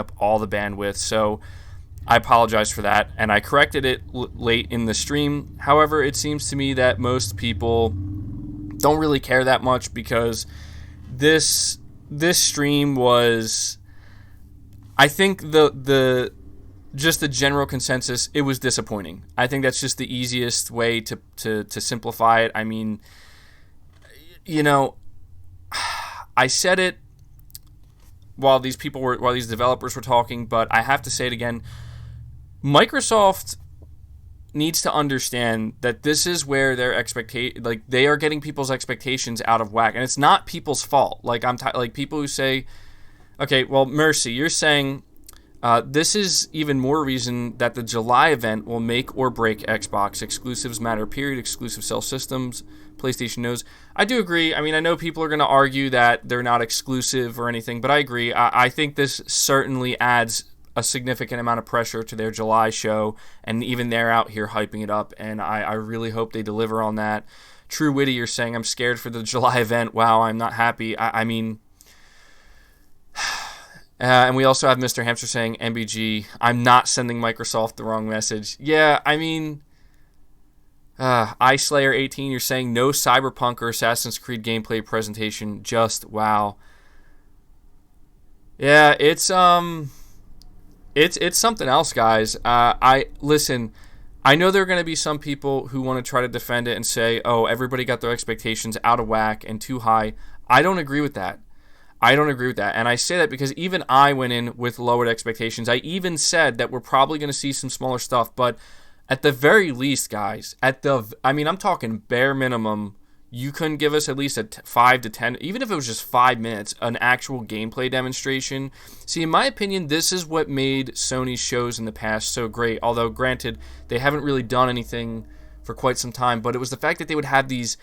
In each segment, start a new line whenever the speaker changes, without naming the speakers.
up all the bandwidth. So I apologize for that, and I corrected it late in the stream. However, it seems to me that most people don't really care that much because this stream was, I think the just the general consensus, it was disappointing. I think that's just the easiest way to simplify it. I mean, I said it while these developers were talking, but I have to say it again. Microsoft needs to understand that this is where their they are getting people's expectations out of whack, and it's not people's fault. Like people who say, okay, well, Mercy, you're saying this is even more reason that the July event will make or break Xbox. Exclusives matter, period. Exclusive sell systems. PlayStation knows. I do agree. I mean, I know people are going to argue that they're not exclusive or anything, but I agree. I think this certainly adds a significant amount of pressure to their July show, and even they're out here hyping it up, and I really hope they deliver on that. True Witty, you're saying, I'm scared for the July event. Wow, I'm not happy. I mean... and we also have Mr. Hamster saying, MBG, I'm not sending Microsoft the wrong message. Yeah, I mean... iSlayer18, you're saying no Cyberpunk or Assassin's Creed gameplay presentation. Just wow. Yeah, it's something else, guys. Listen. I know there are going to be some people who want to try to defend it and say, "Oh, everybody got their expectations out of whack and too high." I don't agree with that. And I say that because even I went in with lowered expectations. I even said that we're probably going to see some smaller stuff, but at the very least, guys, I'm talking bare minimum, you couldn't give us at least a 5 to 10, even if it was just 5 minutes, an actual gameplay demonstration. See, in my opinion, this is what made Sony's shows in the past so great, although granted, they haven't really done anything for quite some time, but it was the fact that they would have these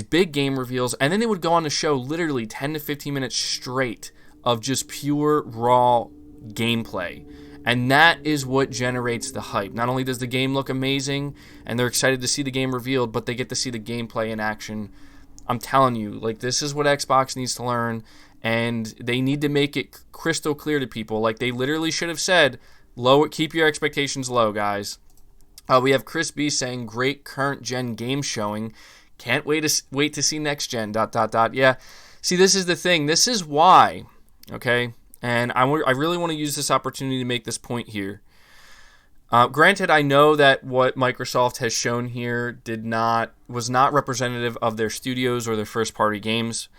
big game reveals, and then they would go on the show literally 10 to 15 minutes straight of just pure, raw gameplay. And that is what generates the hype. Not only does the game look amazing, and they're excited to see the game revealed, but they get to see the gameplay in action. I'm telling you, this is what Xbox needs to learn, and they need to make it crystal clear to people. They literally should have said, keep your expectations low, guys. We have Chris B saying, great current gen game showing. Can't wait to see next gen, ... Yeah, see, this is the thing. This is why, okay? And I really want to use this opportunity to make this point here. Granted, I know that what Microsoft has shown here was not representative of their studios or their first-party games.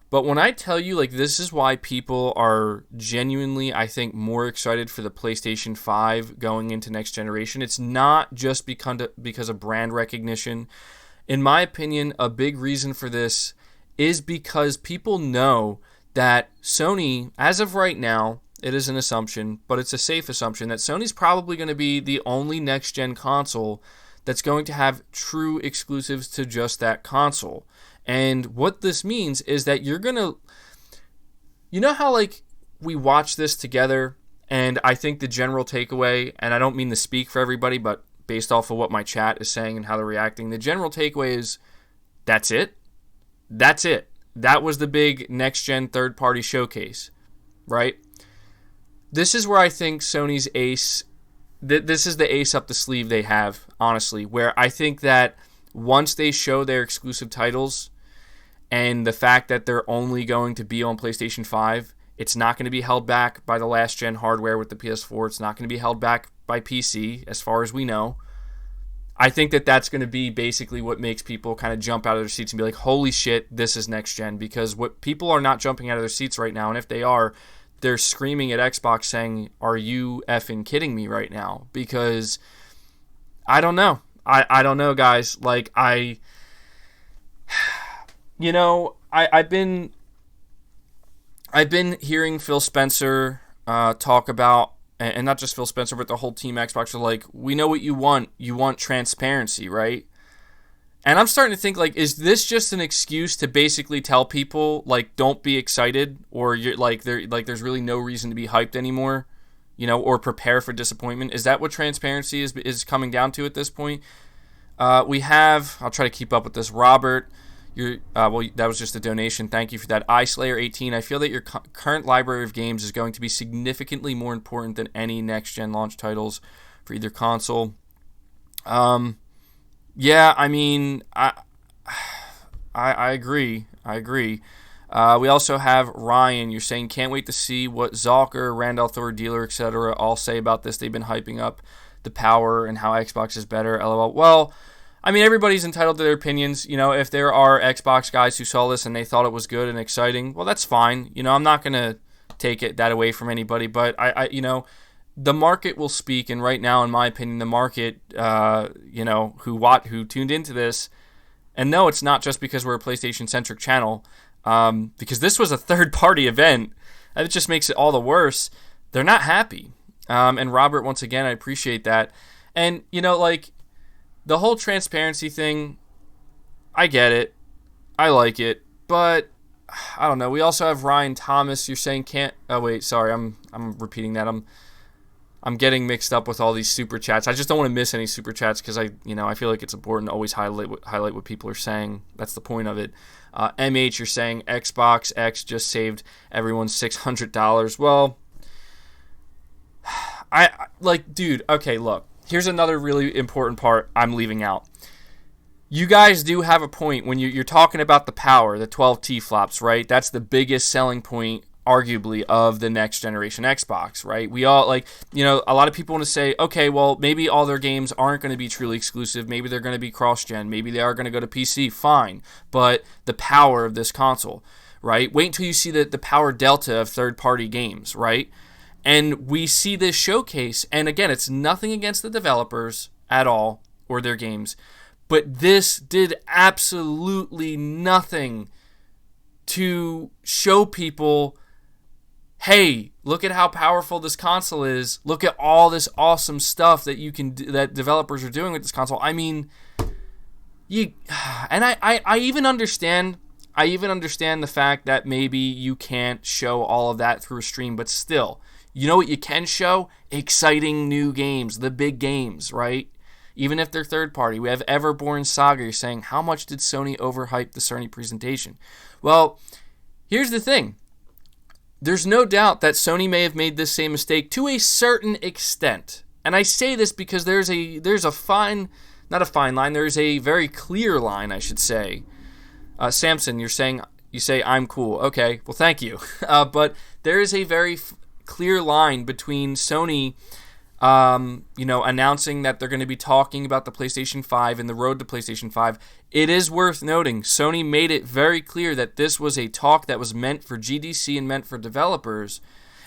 But when I tell you, this is why people are genuinely, I think, more excited for the PlayStation 5 going into next generation. It's not just because of brand recognition. In my opinion, a big reason for this is because people know that Sony, as of right now, it is an assumption, but it's a safe assumption, that Sony's probably going to be the only next-gen console that's going to have true exclusives to just that console. And what this means is that you're going to... You know how, we watch this together, and I think the general takeaway, and I don't mean to speak for everybody, but based off of what my chat is saying and how they're reacting, the general takeaway is, that's it? That's it. That was the big next-gen third-party showcase, right? This is where I think Sony's ace... This is the ace up the sleeve they have, honestly, where I think that once they show their exclusive titles and the fact that they're only going to be on PlayStation 5, it's not going to be held back by the last-gen hardware with the PS4. It's not going to be held back by PC, as far as we know. I think that that's going to be basically what makes people kind of jump out of their seats and be like, holy shit, this is next gen. Because what people are not jumping out of their seats right now, and if they are, they're screaming at Xbox saying, are you effing kidding me right now? Because I don't know. I don't know, guys. I've been hearing Phil Spencer talk about, and not just Phil Spencer, but the whole team Xbox are we know what you want. You want transparency, right? And I'm starting to think, is this just an excuse to basically tell people, don't be excited, or you're there's really no reason to be hyped anymore, or prepare for disappointment? Is that what transparency is coming down to at this point? I'll try to keep up with this. Robert, Well, that was just a donation. Thank you for that. iSlayer18, I feel that your current library of games is going to be significantly more important than any next-gen launch titles for either console. Yeah, I mean, I agree. We also have Ryan. You're saying, can't wait to see what Zalker, Randolph Thor, Dealer, etc. all say about this. They've been hyping up the power and how Xbox is better. LOL. Well, I mean, everybody's entitled to their opinions. If there are Xbox guys who saw this and they thought it was good and exciting, well, that's fine. I'm not going to take that away from anybody. But, the market will speak. And right now, in my opinion, the market, who tuned into this, and no, it's not just because we're a PlayStation-centric channel, because this was a third-party event. It just makes it all the worse. They're not happy. And Robert, once again, I appreciate that. And, the whole transparency thing, I get it. I like it. But, I don't know. We also have Ryan Thomas. You're saying can't... Oh, wait, sorry. I'm repeating that. I'm getting mixed up with all these super chats. I just don't want to miss any super chats because I feel like it's important to always highlight what people are saying. That's the point of it. MH, you're saying Xbox X just saved everyone $600. Well, dude, okay, look. Here's another really important part I'm leaving out. You guys do have a point when you're talking about the power, the 12 T-flops, right? That's the biggest selling point, arguably, of the next generation Xbox, right? We all, a lot of people want to say, okay, well, maybe all their games aren't going to be truly exclusive. Maybe they're going to be cross-gen. Maybe they are going to go to PC. Fine. But the power of this console, right? Wait until you see the power delta of third-party games, right? And we see this showcase, and again, it's nothing against the developers at all or their games, but this did absolutely nothing to show people, hey, look at how powerful this console is. Look at all this awesome stuff that that developers are doing with this console. I mean, I even understand. I even understand the fact that maybe you can't show all of that through a stream, but still, you know what you can show? Exciting new games, the big games, right? Even if they're third party. We have Everborn Saga. You're saying, how much did Sony overhype the Sony presentation? Well, here's the thing. There's no doubt that Sony may have made this same mistake to a certain extent. And I say this because there's a fine, not a fine line, there's a very clear line, I should say. Samson, you say I'm cool. Okay, well, thank you. But there is a very clear line between Sony, announcing that they're going to be talking about the PlayStation 5 and the road to PlayStation 5. It is worth noting, Sony made it very clear that this was a talk that was meant for GDC and meant for developers.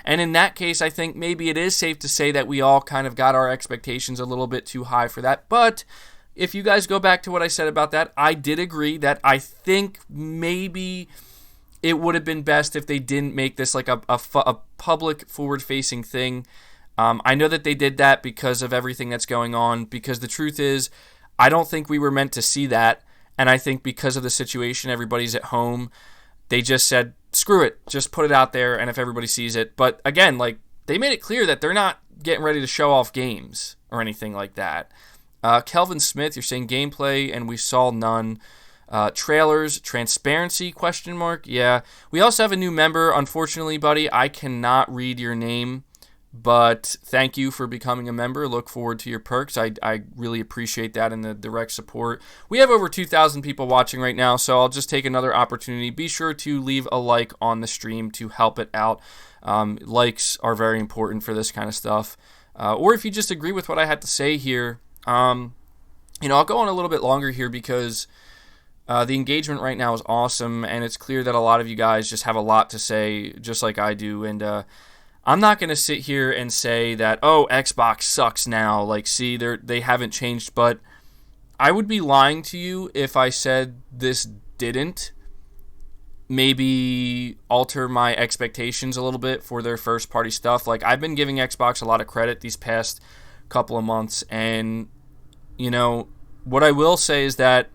And in that case, I think maybe it is safe to say that we all kind of got our expectations a little bit too high for that. But if you guys go back to what I said about that, I did agree that I think maybe it would have been best if they didn't make this like a public forward-facing thing. I know that they did that because of everything that's going on, because the truth is, I don't think we were meant to see that, and I think because of the situation, everybody's at home, they just said, screw it, just put it out there, and if everybody sees it. But again, they made it clear that they're not getting ready to show off games or anything like that. Kelvin Smith, you're saying gameplay, and we saw none. Trailers, transparency, ? Yeah. We also have a new member. Unfortunately, buddy, I cannot read your name, but thank you for becoming a member. Look forward to your perks. I really appreciate that and the direct support. We have over 2,000 people watching right now, so I'll just take another opportunity. Be sure to leave a like on the stream to help it out. Likes are very important for this kind of stuff. Or if you just agree with what I had to say here, I'll go on a little bit longer here because the engagement right now is awesome, and it's clear that a lot of you guys just have a lot to say, just like I do. And I'm not going to sit here and say that, oh, Xbox sucks now. See, they haven't changed. But I would be lying to you if I said this didn't maybe alter my expectations a little bit for their first-party stuff. I've been giving Xbox a lot of credit these past couple of months, and, what I will say is that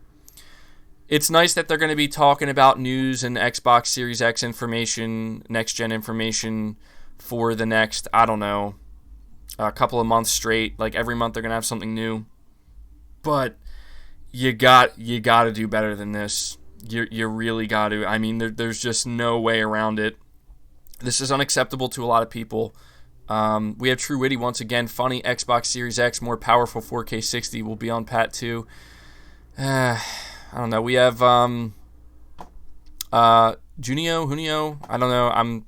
it's nice that they're going to be talking about news and Xbox Series X information, next-gen information for the next, I don't know, a couple of months straight. Every month they're going to have something new. But you got to do better than this. You really got to. I mean, there's just no way around it. This is unacceptable to a lot of people. We have True Witty once again. Funny Xbox Series X, more powerful 4K 60 will be on Pat 2. I don't know. We have Junio. I don't know.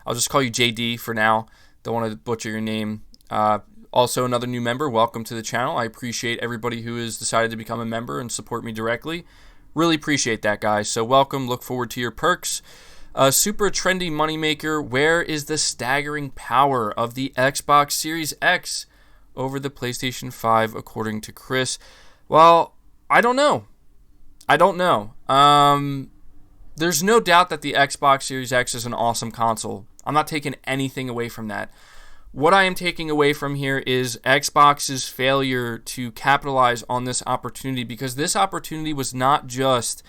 I'll just call you JD for now. Don't want to butcher your name. Also, another new member. Welcome to the channel. I appreciate everybody who has decided to become a member and support me directly. Really appreciate that, guys. So welcome. Look forward to your perks. Super trendy moneymaker. Where is the staggering power of the Xbox Series X over the PlayStation 5, according to Chris? Well, I don't know. There's no doubt that the Xbox Series X is an awesome console. I'm not taking anything away from that. What I am taking away from here is Xbox's failure to capitalize on this opportunity, because this opportunity was not just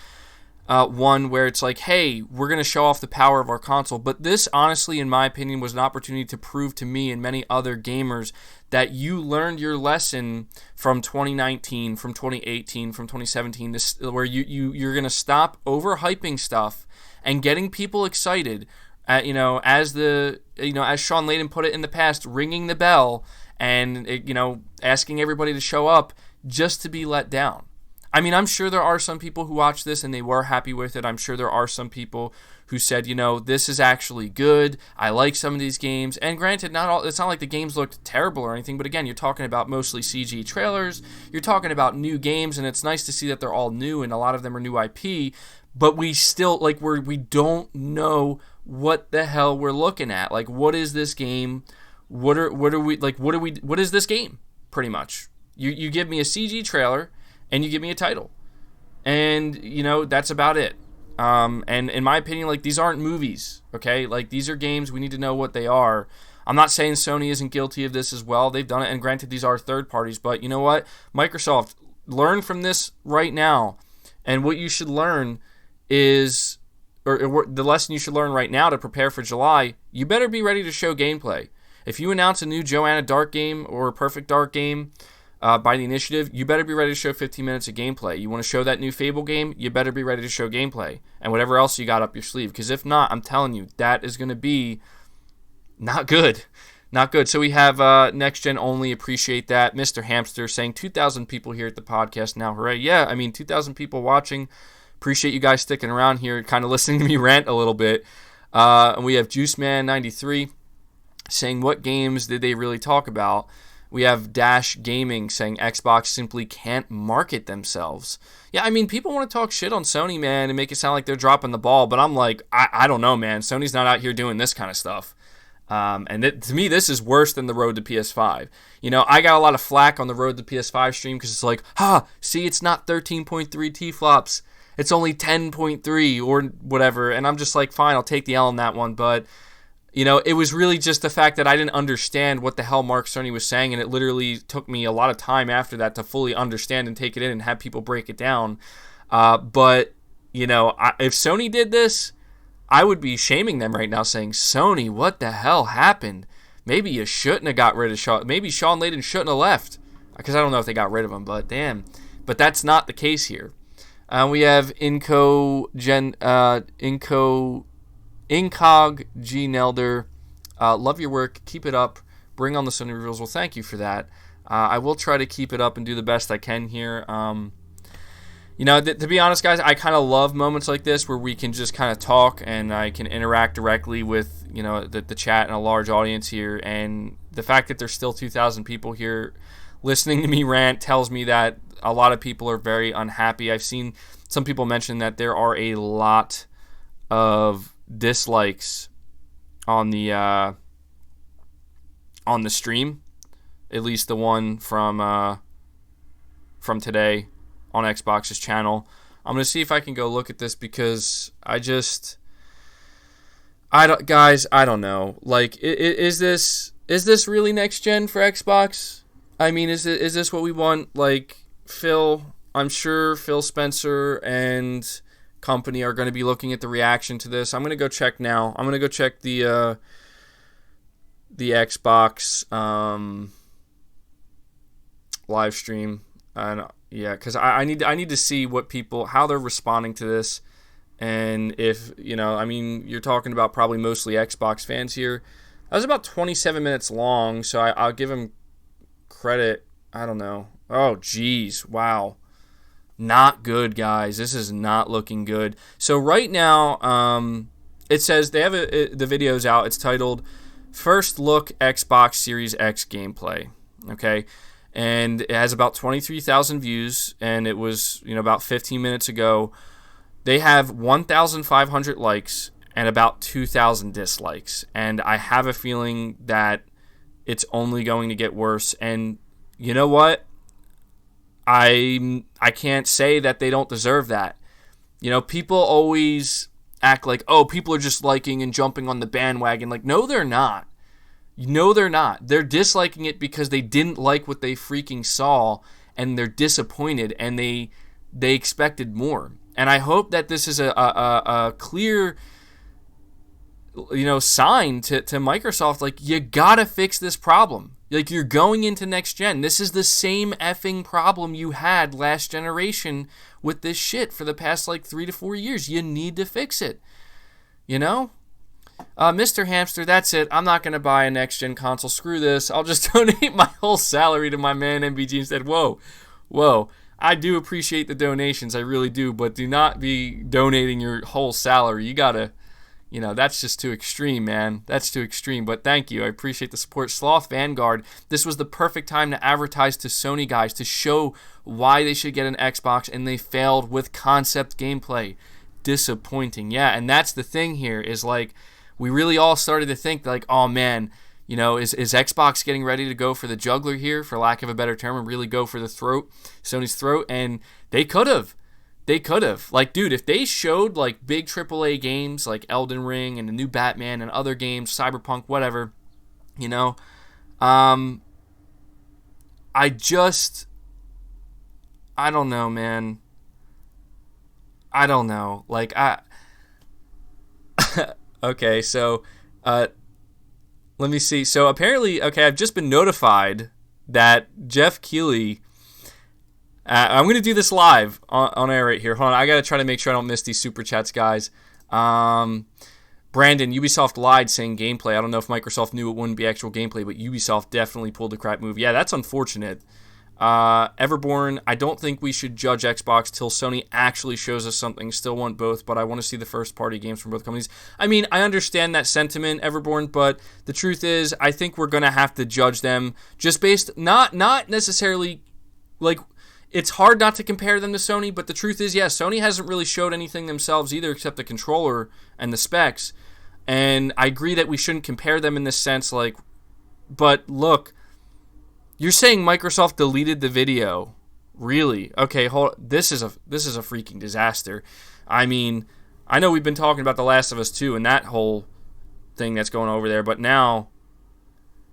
one where it's like, hey, we're going to show off the power of our console. But this, honestly, in my opinion, was an opportunity to prove to me and many other gamers that you learned your lesson from 2019, from 2018, from 2017, where you're going to stop overhyping stuff and getting people excited. As Sean Layden put it in the past, ringing the bell and asking everybody to show up just to be let down. I mean, I'm sure there are some people who watched this and they were happy with it. I'm sure there are some people who said, this is actually good. I like some of these games. And granted, it's not like the games looked terrible or anything, but again, you're talking about mostly CG trailers. You're talking about new games, and it's nice to see that they're all new and a lot of them are new IP, but we still we don't know what the hell we're looking at. Like, what is this game? What is this game? Pretty much. You give me a CG trailer and you give me a title. And, that's about it. And in my opinion, these aren't movies, okay? These are games. We need to know what they are. I'm not saying Sony isn't guilty of this as well. They've done it, and granted, these are third parties. But you know what? Microsoft, learn from this right now. And what you should learn is, or the lesson you should learn right now to prepare for July, you better be ready to show gameplay. If you announce a new Joanna Dark game or a Perfect Dark game, by the initiative, you better be ready to show 15 minutes of gameplay. You want to show that new Fable game, you better be ready to show gameplay. And whatever else you got up your sleeve. Because if not, I'm telling you, that is going to be not good. Not good. So we have Next Gen Only. Appreciate that. Mr. Hamster saying 2,000 people here at the podcast now. Hooray. Yeah, 2,000 people watching. Appreciate you guys sticking around here, kind of listening to me rant a little bit. And we have JuiceMan93 saying, what games did they really talk about? We have Dash Gaming saying Xbox simply can't market themselves. Yeah, people want to talk shit on Sony, man, and make it sound like they're dropping the ball, but I'm like, I don't know, man. Sony's not out here doing this kind of stuff. To me, this is worse than the road to PS5. I got a lot of flack on the road to PS5 stream because it's like, see, it's not 13.3 T-flops. It's only 10.3 or whatever, and I'm just like, fine, I'll take the L on that one, but it was really just the fact that I didn't understand what the hell Mark Cerny was saying, and it literally took me a lot of time after that to fully understand and take it in and have people break it down. But if Sony did this, I would be shaming them right now, saying, Sony, what the hell happened? Maybe you shouldn't have got rid of Sean. Maybe Sean Layden shouldn't have left, because I don't know if they got rid of him, but damn. But that's not the case here. We have Incog G. Nelder. Love your work. Keep it up. Bring on the Sony reveals. Well, thank you for that. I will try to keep it up and do the best I can here. To be honest, guys, I kind of love moments like this where we can just kind of talk and I can interact directly with, the chat and a large audience here. And the fact that there's still 2,000 people here listening to me rant tells me that a lot of people are very unhappy. I've seen some people mention that there are a lot of dislikes on the stream, at least the one from today on Xbox's channel. I'm gonna see if I can go look at this because I don't know. Is this really next gen for Xbox? Is this what we want? I'm sure Phil Spencer and company are going to be looking at the reaction to this. I'm going to go check now. I'm going to go check the Xbox live stream, and Yeah, because I need to see what people, how they're responding to this. And if, I mean, you're talking about probably mostly Xbox fans here. That was about 27 minutes long, so I'll give him credit. I don't know. Oh, geez. Wow. Not good, guys. This is not looking good. So right now, it says they have the video's out. It's titled First Look Xbox Series X Gameplay. Okay. And it has about 23,000 views, and it was, about 15 minutes ago. They have 1,500 likes and about 2,000 dislikes. And I have a feeling that it's only going to get worse. And you know what? I can't say that they don't deserve that. People always act like, oh, people are just liking and jumping on the bandwagon. Like, no, they're not. No, they're not. They're disliking it because they didn't like what they freaking saw, and they're disappointed, and they expected more. And I hope that this is a clear, sign to Microsoft, like, you gotta fix this problem. Like, you're going into next gen. This is the same effing problem you had last generation with this shit for the past, 3 to 4 years. You need to fix it. Mr. Hamster, that's it. I'm not going to buy a next-gen console. Screw this. I'll just donate my whole salary to my man MBG instead. Whoa. I do appreciate the donations. I really do. But do not be donating your whole salary. You got to, that's just too extreme, man. That's too extreme. But thank you. I appreciate the support. Sloth Vanguard, this was the perfect time to advertise to Sony guys to show why they should get an Xbox, and they failed with concept gameplay. Disappointing. Yeah, and that's the thing here is, we really all started to think, oh, man, is Xbox getting ready to go for the jugular here, for lack of a better term, and really go for the throat, Sony's throat? And they could have. Dude, if they showed, big AAA games like Elden Ring and the new Batman and other games, Cyberpunk, whatever, I don't know, man. I don't know. Okay, so let me see. So apparently, I've just been notified that Jeff Keighley, I'm going to do this live on air right here. Hold on, I got to try to make sure I don't miss these super chats, guys. Brandon, Ubisoft lied saying gameplay. I don't know if Microsoft knew it wouldn't be actual gameplay, but Ubisoft definitely pulled a crap move. Yeah, that's unfortunate. Everborn, I don't think we should judge Xbox till Sony actually shows us something. Still want both, but I want to see the first-party games from both companies. I mean, I understand that sentiment, Everborn, but the truth is, I think we're going to have to judge them just based, not necessarily, it's hard not to compare them to Sony, but the truth is, yeah, Sony hasn't really showed anything themselves either except the controller and the specs, and I agree that we shouldn't compare them in this sense, but look, you're saying Microsoft deleted the video. Really? Okay, this is a freaking disaster. I mean, I know we've been talking about The Last of Us 2 and that whole thing that's going over there, but now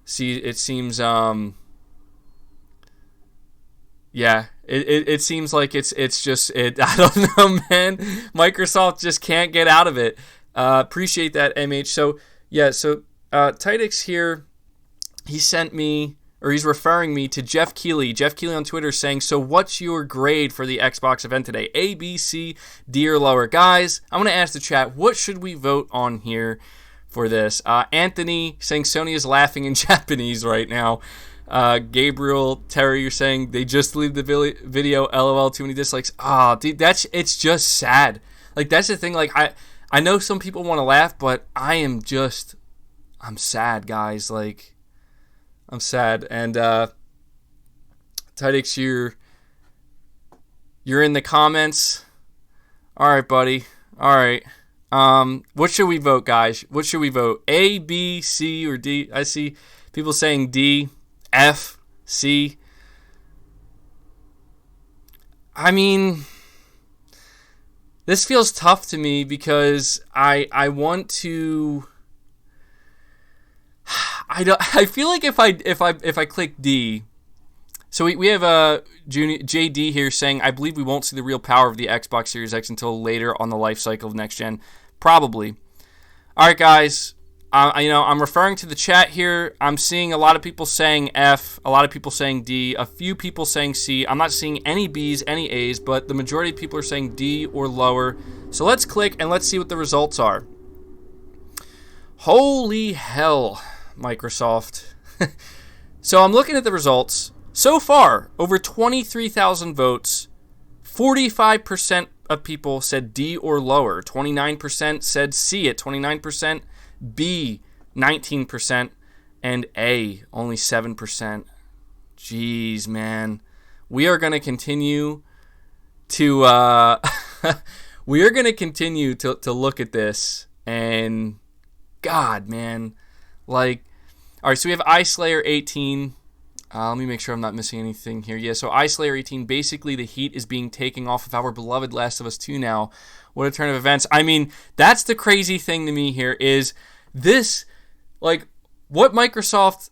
see, it seems it seems like it's just I don't know, man. Microsoft just can't get out of it. Appreciate that, MH. So Tidix here, he sent me, or he's referring me to Jeff Keighley on Twitter, saying, so what's your grade for the Xbox event today? A, B, C, D, or lower? Guys, I'm going to ask the chat, what should we vote on here for this? Anthony saying Sony is laughing in Japanese right now. Gabriel, Terry, you're saying they just deleted the video, LOL, too many dislikes. Dude, it's just sad. That's the thing, I know some people want to laugh, but I'm sad, guys, I'm sad. And Tidix, you're in the comments. All right, buddy. All right. What should we vote, guys? What should we vote? A, B, C, or D? I see people saying D, F, C. I mean, this feels tough to me because I want to. I feel like if I click D, so we have JD here saying, I believe we won't see the real power of the Xbox Series X until later on the life cycle of next gen. Probably. All right, guys. I'm referring to the chat here. I'm seeing a lot of people saying F, a lot of people saying D, a few people saying C. I'm not seeing any B's, any A's, but the majority of people are saying D or lower. So let's click and let's see what the results are. Holy hell, Microsoft. So I'm looking at the results. So far, over 23,000 votes, 45% of people said D or lower. 29% said C at 29%. B, 19%, and A, only 7%. Jeez, man. We are going to continue to to look at this, and God, man. Like, all right, so we have iSlayer 18. Let me make sure I'm not missing anything here. Yeah, so iSlayer 18, basically the heat is being taken off of our beloved Last of Us 2 now. What a turn of events. I mean, that's the crazy thing to me here is this, like, what Microsoft,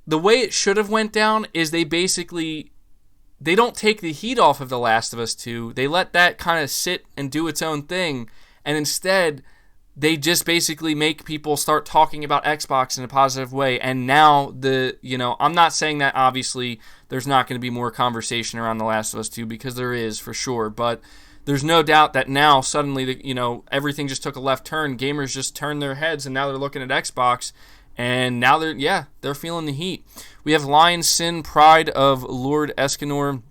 the way it should have went down is they don't take the heat off of The Last of Us 2. They let that kind of sit and do its own thing. And instead, they just basically make people start talking about Xbox in a positive way. And now, I'm not saying that obviously there's not going to be more conversation around The Last of Us 2 because there is for sure. But there's no doubt that now suddenly, everything just took a left turn. Gamers just turned their heads and now they're looking at Xbox. And now they're feeling the heat. We have Lion Sin Pride of Lord Escanor.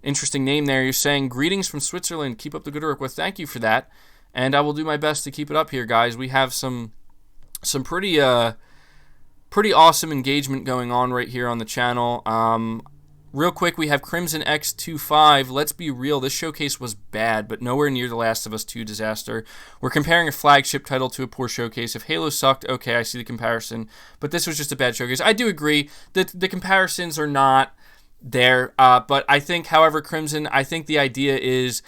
Interesting name there. You're saying, greetings from Switzerland. Keep up the good work. Well, thank you for that. And I will do my best to keep it up here, guys. We have some pretty awesome engagement going on right here on the channel. Real quick, we have Crimson X25. Let's be real, this showcase was bad, but nowhere near The Last of Us 2 disaster. We're comparing a flagship title to a poor showcase. If Halo sucked, okay, I see the comparison, but this was just a bad showcase. I do agree that the comparisons are not there, but I think, however, Crimson, I think the idea is,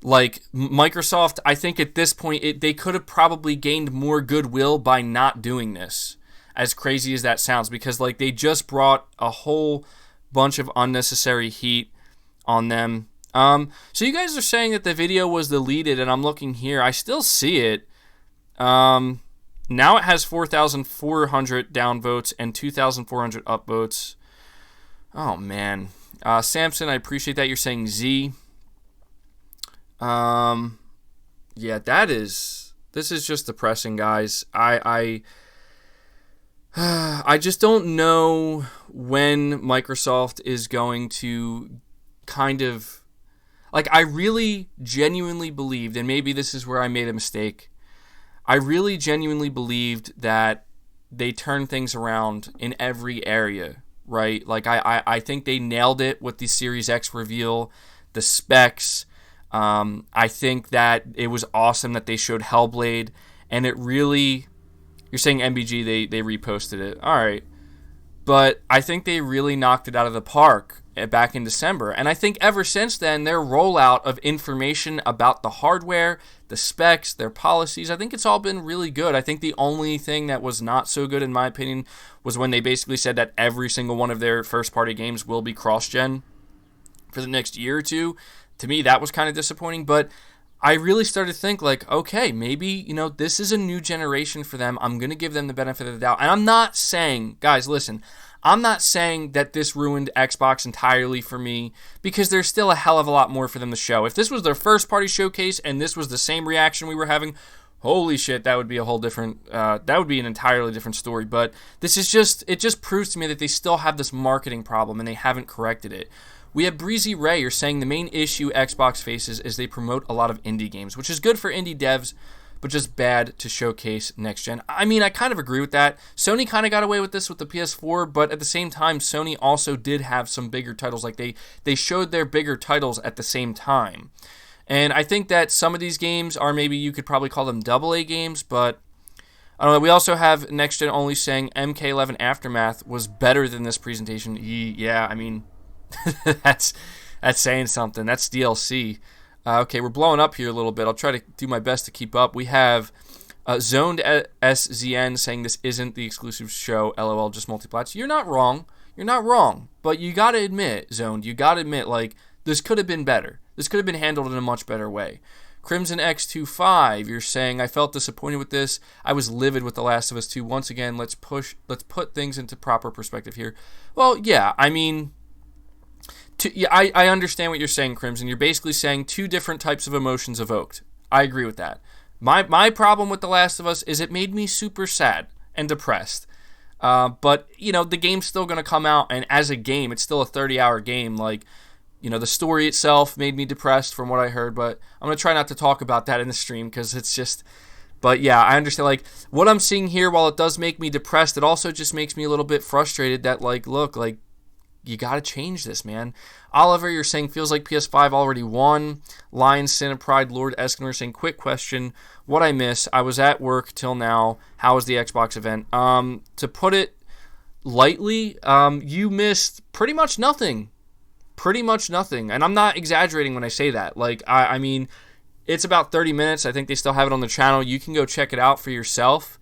like, Microsoft, I think at this point, they could have probably gained more goodwill by not doing this, as crazy as that sounds, because, like, they just brought a whole bunch of unnecessary heat on them. So you guys are saying that the video was deleted, and I'm looking here. I still see it. Now it has 4,400 downvotes and 2,400 upvotes. Oh, man. Samson, I appreciate that. You're saying Z. Yeah, this is just depressing, guys. I just don't know when Microsoft is going to kind of, like, I really genuinely believed, and maybe this is where I made a mistake, I really genuinely believed that they turned things around in every area, right? Like, I think they nailed it with the Series X reveal, the specs. I think that it was awesome that they showed Hellblade, and it really... You're saying MBG, they reposted it. All right. But I think they really knocked it out of the park back in December. And I think ever since then, their rollout of information about the hardware, the specs, their policies, I think it's all been really good. I think the only thing that was not so good, in my opinion, was when they basically said that every single one of their first-party games will be cross-gen for the next year or two. To me, that was kind of disappointing. But I really started to think, like, okay, maybe, this is a new generation for them. I'm going to give them the benefit of the doubt. And I'm not saying, guys, listen, I'm not saying that this ruined Xbox entirely for me, because there's still a hell of a lot more for them to show. If this was their first-party showcase and this was the same reaction we were having, holy shit, that would be a whole different, that would be an entirely different story. But this is just, it just proves to me that they still have this marketing problem and they haven't corrected it. We have Breezy Ray. You're saying the main issue Xbox faces is they promote a lot of indie games, which is good for indie devs, but just bad to showcase next gen. I mean, I kind of agree with that. Sony kind of got away with this with the PS4, but at the same time, Sony also did have some bigger titles. Like, they showed their bigger titles at the same time. And I think that some of these games are, maybe you could probably call them AA games, but I don't know. We also have Next Gen only saying MK11 Aftermath was better than this presentation. Yeah, I mean... that's saying something. That's DLC. Okay, we're blowing up here a little bit. I'll try to do my best to keep up. We have Zoned SZN saying this isn't the exclusive show. LOL, just multiplats. You're not wrong. You're not wrong. But you got to admit, Zoned, like, this could have been better. This could have been handled in a much better way. Crimson X25, you're saying, I felt disappointed with this. I was livid with The Last of Us 2. Once again, let's put things into proper perspective here. Well, yeah, I mean, I understand what you're saying, Crimson. You're basically saying two different types of emotions evoked. I agree with that. My problem with The Last of Us is it made me super sad and depressed. But, the game's still going to come out, and as a game, it's still a 30-hour game. Like, the story itself made me depressed from what I heard, but I'm going to try not to talk about that in the stream because it's just... But, yeah, I understand, like, what I'm seeing here, while it does make me depressed, it also just makes me a little bit frustrated that, like, look, like, you got to change this, man. Oliver, you're saying, feels like PS5 already won. Lion, Sin of Pride, Lord Eskimor saying, quick question, what I miss? I was at work till now. How was the Xbox event? To put it lightly, you missed pretty much nothing. Pretty much nothing. And I'm not exaggerating when I say that. Like, I mean, it's about 30 minutes. I think they still have it on the channel. You can go check it out for yourself.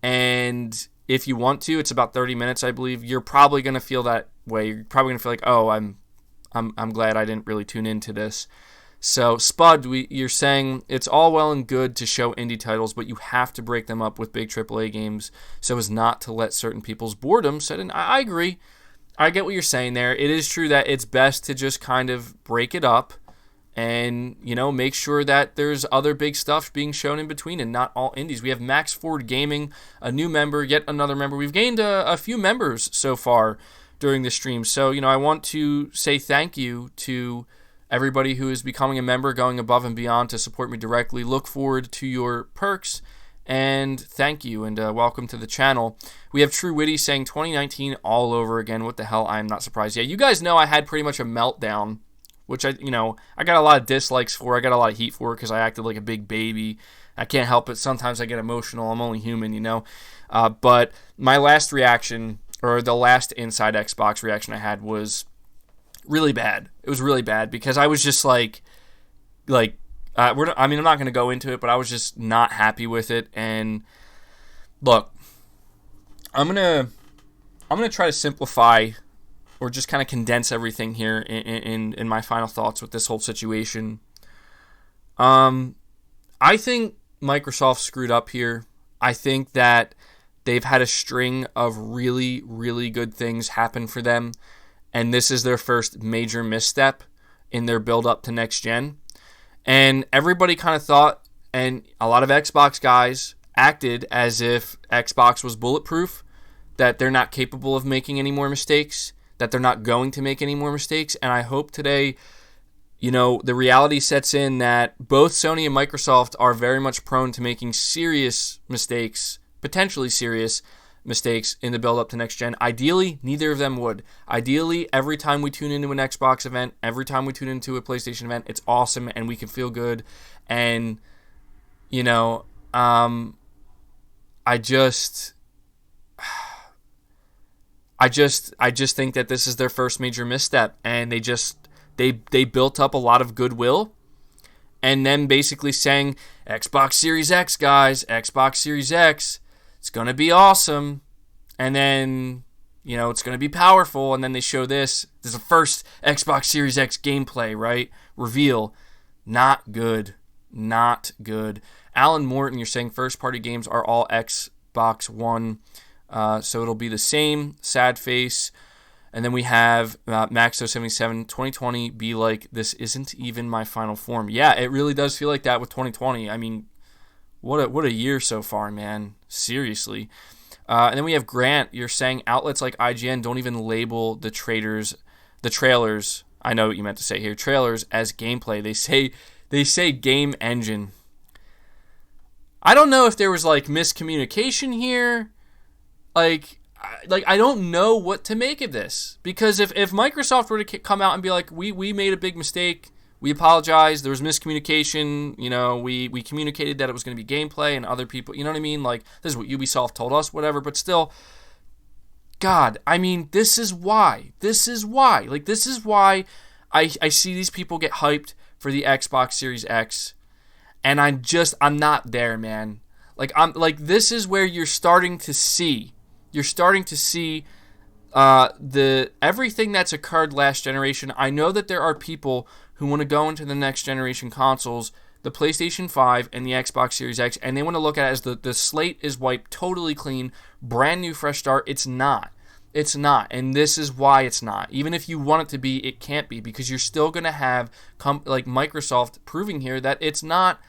And if you want to, it's about 30 minutes, I believe. You're probably going to feel that way. You're probably going to feel like, oh, I'm glad I didn't really tune into this. So, Spud, you're saying it's all well and good to show indie titles, but you have to break them up with big AAA games so as not to let certain people's boredom set in. I agree. I get what you're saying there. It is true that it's best to just kind of break it up and, make sure that there's other big stuff being shown in between and not all indies. We have Max Ford Gaming, a new member, yet another member. We've gained a few members so far during the stream. So, I want to say thank you to everybody who is becoming a member, going above and beyond to support me directly. Look forward to your perks, and thank you, and welcome to the channel. We have True Witty saying 2019 all over again. What the hell? I'm not surprised. Yeah, you guys know I had pretty much a meltdown, which I got a lot of dislikes for. I got a lot of heat for because I acted like a big baby. I can't help it. Sometimes I get emotional. I'm only human, But my last reaction, or the last Inside Xbox reaction I had, was really bad. It was really bad because I was just like, I'm not going to go into it, but I was just not happy with it. And look, I'm gonna try to simplify or just kind of condense everything here in my final thoughts with this whole situation. I think Microsoft screwed up here. I think that they've had a string of really, really good things happen for them, and this is their first major misstep in their build-up to next gen. And everybody kind of thought, and a lot of Xbox guys acted as if Xbox was bulletproof, that they're not capable of making any more mistakes, that they're not going to make any more mistakes. And I hope today, the reality sets in that both Sony and Microsoft are very much prone to making serious mistakes, potentially serious mistakes in the build-up to next gen. Ideally, neither of them would. Ideally, every time we tune into an Xbox event, every time we tune into a PlayStation event, it's awesome and we can feel good. And, I just think that this is their first major misstep, and they built up a lot of goodwill, and then basically saying, Xbox Series X, guys, Xbox Series X, it's going to be awesome, and then, it's going to be powerful, and then they show this. This is the first Xbox Series X gameplay, right? Reveal. Not good. Not good. Alan Morton, you're saying first-party games are all Xbox One, so it'll be the same. Sad face. And then we have Maxo77, 2020 be like, this isn't even my final form. Yeah, it really does feel like that with 2020. I mean, what a year so far, man. Seriously. And then we have Grant. You're saying outlets like IGN don't even label the trailers. I know what you meant to say here. Trailers as gameplay. They say game engine. I don't know if there was miscommunication here. I don't know what to make of this, because if Microsoft were to come out and be like, we made a big mistake. We apologize. There was miscommunication. We communicated that it was going to be gameplay, and other people, you know what I mean? This is what Ubisoft told us, whatever. But still, God, I mean, this is why. This is why I see these people get hyped for the Xbox Series X, and I'm not there, man. This is where you're starting to see the everything that's occurred last generation. I know that there are people who want to go into the next generation consoles the PlayStation 5 and the Xbox Series X, and they want to look at it as the slate is wiped totally clean, brand new, fresh start. It's not. It's not, and this is why it's not. Even if you want it to be, it can't be, because you're still going to have like Microsoft proving here that it's not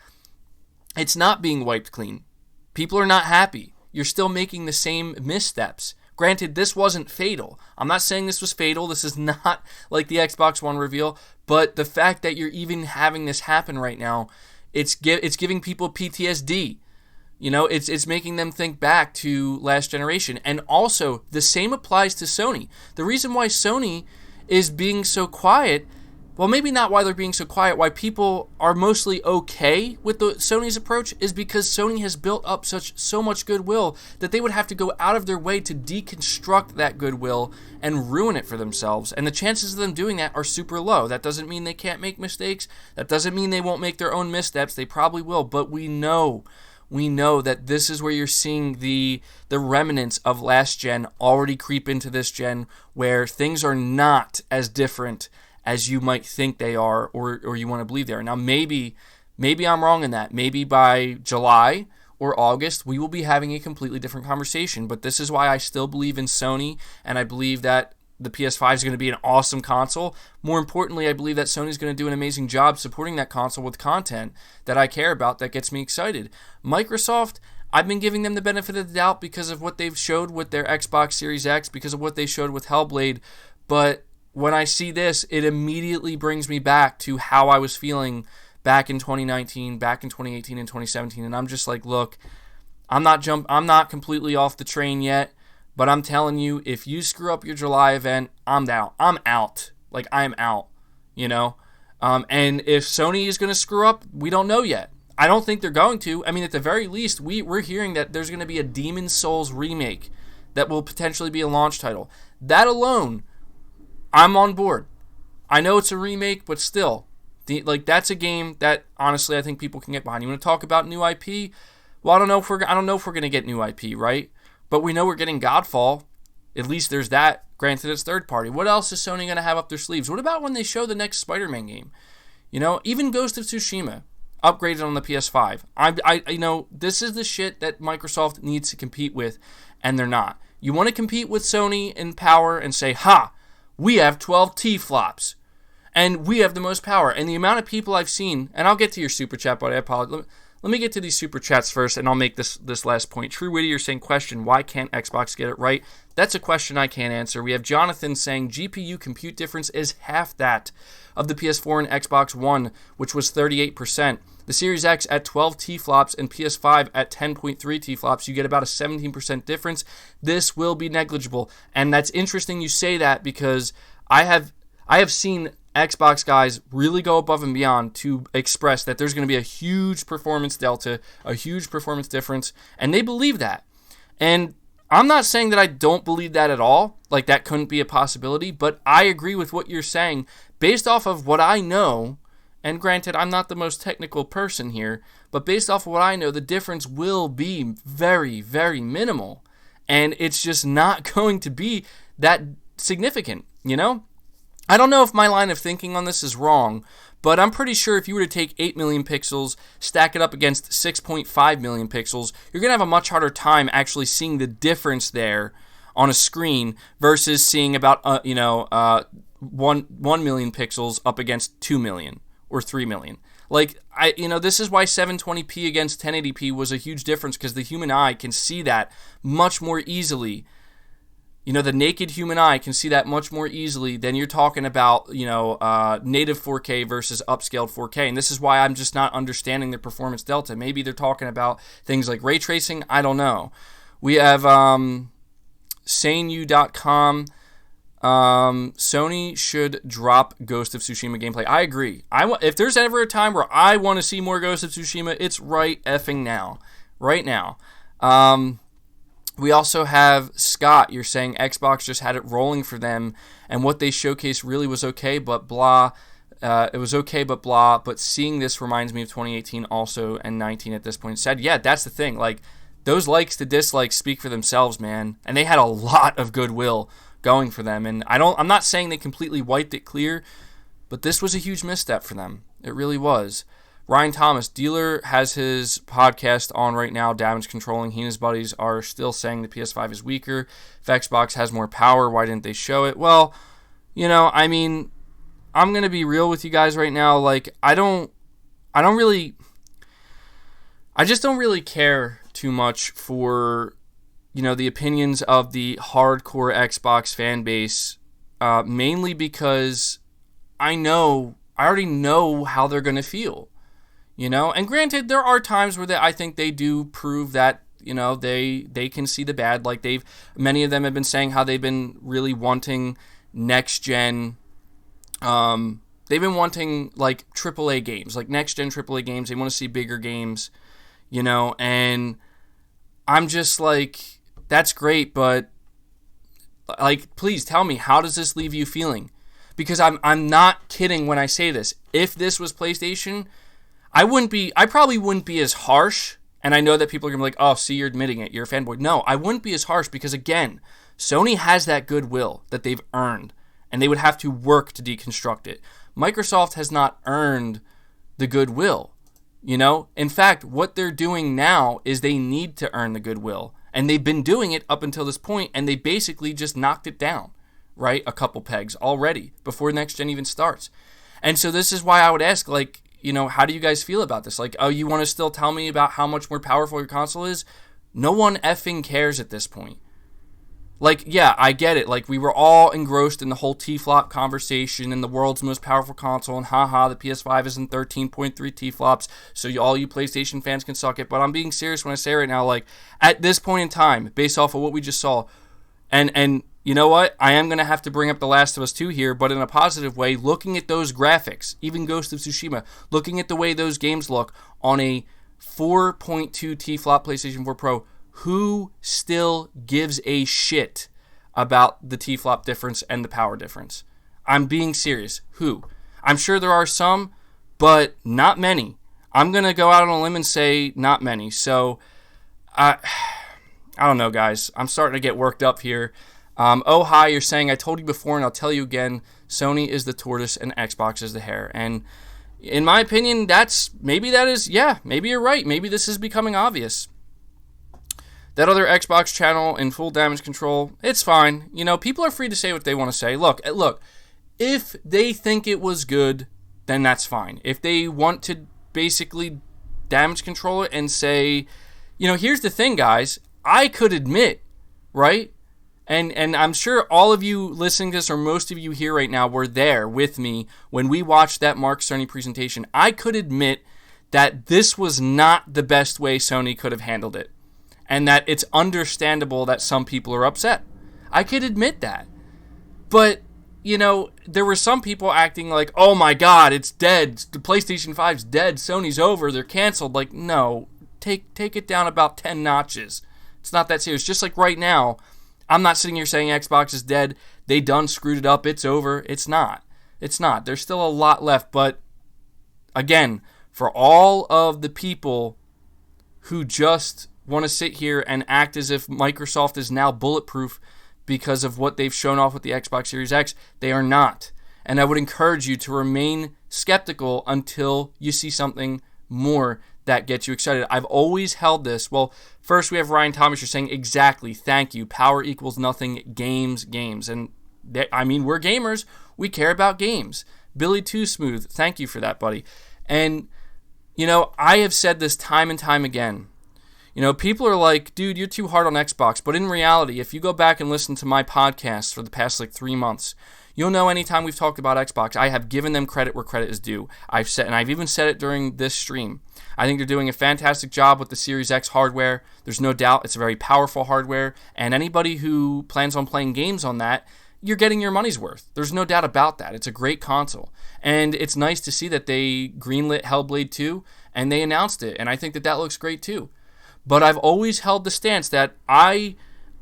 being wiped clean. People are not happy. You're still making the same missteps. Granted, this wasn't fatal. I'm not saying this was fatal. This is not like the Xbox One reveal, but the fact that you're even having this happen right now, it's giving people PTSD. You know, it's making them think back to last generation. And also, the same applies to Sony. The reason why Sony is being so quiet, well, maybe not why they're being so quiet, why people are mostly okay with the Sony's approach, is because Sony has built up so much goodwill that they would have to go out of their way to deconstruct that goodwill and ruin it for themselves. And the chances of them doing that are super low. That doesn't mean they can't make mistakes. That doesn't mean they won't make their own missteps. They probably will, but we know that this is where you're seeing the remnants of last gen already creep into this gen, where things are not as different as you might think they are, or you want to believe they are. Now, maybe I'm wrong in that. Maybe by July or August, we will be having a completely different conversation. But this is why I still believe in Sony, and I believe that the PS5 is going to be an awesome console. More importantly, I believe that Sony's going to do an amazing job supporting that console with content that I care about, that gets me excited. Microsoft, I've been giving them the benefit of the doubt because of what they've showed with their Xbox Series X, because of what they showed with Hellblade, but when I see this, it immediately brings me back to how I was feeling back in 2019, back in 2018 and 2017, and I'm just like, look, I'm not completely off the train yet. But I'm telling you, if you screw up your July event, I'm out. I'm out. Like, I'm out, you know? And if Sony is going to screw up, we don't know yet. I don't think they're going to. I mean, at the very least, we're hearing that there's going to be a Demon's Souls remake that will potentially be a launch title. That alone, I'm on board. I know it's a remake, but still, that's a game that, honestly, I think people can get behind. You want to talk about new IP? Well, I don't know if we're going to get new IP, right? But we know we're getting Godfall. At least there's that. Granted, it's third party. What else is Sony going to have up their sleeves? What about when they show the next Spider-Man game? You know, even Ghost of Tsushima upgraded on the PS5. This is the shit that Microsoft needs to compete with, and they're not. You want to compete with Sony in power and say, ha, we have 12 T-flops, and we have the most power. And the amount of people I've seen, and I'll get to your super chat, but I apologize. Let me get to these super chats first, and I'll make this last point. True Whittier saying, question, why can't Xbox get it right? That's a question I can't answer. We have Jonathan saying, GPU compute difference is half that of the PS4 and Xbox One, which was 38%. The Series X at 12 T-flops and PS5 at 10.3 T-flops, you get about a 17% difference. This will be negligible. And that's interesting you say that, because I have seen Xbox guys really go above and beyond to express that there's going to be a huge performance delta, a huge performance difference, and they believe that. And I'm not saying that I don't believe that at all, like that couldn't be a possibility, but I agree with what you're saying based off of what I know, and granted, I'm not the most technical person here, but based off of what I know, the difference will be very, very minimal, and it's just not going to be that significant, you know? I don't know if my line of thinking on this is wrong, but I'm pretty sure if you were to take 8 million pixels, stack it up against 6.5 million pixels, you're going to have a much harder time actually seeing the difference there on a screen versus seeing about 1 million pixels up against 2 million or 3 million. Like, this is why 720p against 1080p was a huge difference, because the human eye can see that much more easily. You know, the naked human eye can see that much more easily than you're talking about, native 4K versus upscaled 4K. And this is why I'm just not understanding the performance delta. Maybe they're talking about things like ray tracing. I don't know. We have saneu.com. Sony should drop Ghost of Tsushima gameplay. I agree. If there's ever a time where I want to see more Ghost of Tsushima, it's right effing now. Right now. We also have Scott. You're saying Xbox just had it rolling for them, and what they showcased really was okay, but blah. It was okay, but blah. But seeing this reminds me of 2018 also, and 19 at this point. Said, yeah, that's the thing. Like, those likes to dislikes speak for themselves, man. And they had a lot of goodwill going for them. And I'm not saying they completely wiped it clear, but this was a huge misstep for them. It really was. Ryan Thomas, Dealer, has his podcast on right now, Damage Controlling. He and his buddies are still saying the PS5 is weaker. If Xbox has more power, why didn't they show it? Well, I mean, I'm going to be real with you guys right now. Like, I just don't really care too much for, the opinions of the hardcore Xbox fan base, mainly because I already know how they're going to feel, And granted, there are times where I think they do prove that, they can see the bad. Like many of them have been saying how they've been really wanting next gen. They've been wanting like AAA games, like next gen AAA games. They want to see bigger games, and I'm just like, that's great, but like, please tell me, how does this leave you feeling? Because I'm not kidding when I say this. If this was PlayStation, I probably wouldn't be as harsh. And I know that people are going to be like, oh, see, you're admitting it. You're a fanboy. No, I wouldn't be as harsh because, again, Sony has that goodwill that they've earned, and they would have to work to deconstruct it. Microsoft has not earned the goodwill, In fact, what they're doing now is they need to earn the goodwill. And they've been doing it up until this point, and they basically just knocked it down, right? A couple pegs already before next gen even starts. And so this is why I would ask, like, how do you guys feel about this? Like, oh, you want to still tell me about how much more powerful your console is? No one effing cares at this point. Like, yeah, I get it. Like, we were all engrossed in the whole T-flop conversation and the world's most powerful console, and haha, the PS5 isn't 13.3 T-flops, so all you PlayStation fans can suck it. But I'm being serious when I say right now, like, at this point in time, based off of what we just saw, and you know what? I am going to have to bring up The Last of Us 2 here, but in a positive way, looking at those graphics, even Ghost of Tsushima, looking at the way those games look on a 4.2 T-flop PlayStation 4 Pro, who still gives a shit about the T-flop difference and the power difference? I'm being serious. Who? I'm sure there are some, but not many. I'm going to go out on a limb and say not many. So, I don't know, guys. I'm starting to get worked up here. Oh, hi, you're saying, I told you before and I'll tell you again, Sony is the tortoise and Xbox is the hare. And in my opinion, maybe you're right. Maybe this is becoming obvious. That other Xbox channel in full damage control, it's fine. People are free to say what they want to say. Look, if they think it was good, then that's fine. If they want to basically damage control it and say, here's the thing, guys, I could admit, right? And I'm sure all of you listening to this, or most of you here right now, were there with me when we watched that Mark Cerny presentation. I could admit that this was not the best way Sony could have handled it. And that it's understandable that some people are upset. I could admit that. But, there were some people acting like, oh my god, it's dead. The PlayStation 5's dead. Sony's over. They're canceled. Like, no. Take it down about 10 notches. It's not that serious. Just like right now, I'm not sitting here saying Xbox is dead. They done screwed it up. It's over. It's not. It's not. There's still a lot left. But, again, for all of the people who just want to sit here and act as if Microsoft is now bulletproof because of what they've shown off with the Xbox Series X, they are not. And I would encourage you to remain skeptical until you see something more that gets you excited. I've always held this. Well, first we have Ryan Thomas. You're saying, exactly, thank you. Power equals nothing. Games. And we're gamers. We care about games. Billy Too Smooth, thank you for that, buddy. And, I have said this time and time again. People are like, dude, you're too hard on Xbox. But in reality, if you go back and listen to my podcast for the past 3 months, you'll know anytime we've talked about Xbox, I have given them credit where credit is due. I've even said it during this stream. I think they're doing a fantastic job with the Series X hardware. There's no doubt it's a very powerful hardware. And anybody who plans on playing games on that, you're getting your money's worth. There's no doubt about that. It's a great console. And it's nice to see that they greenlit Hellblade 2 and they announced it. And I think that looks great too. But I've always held the stance that I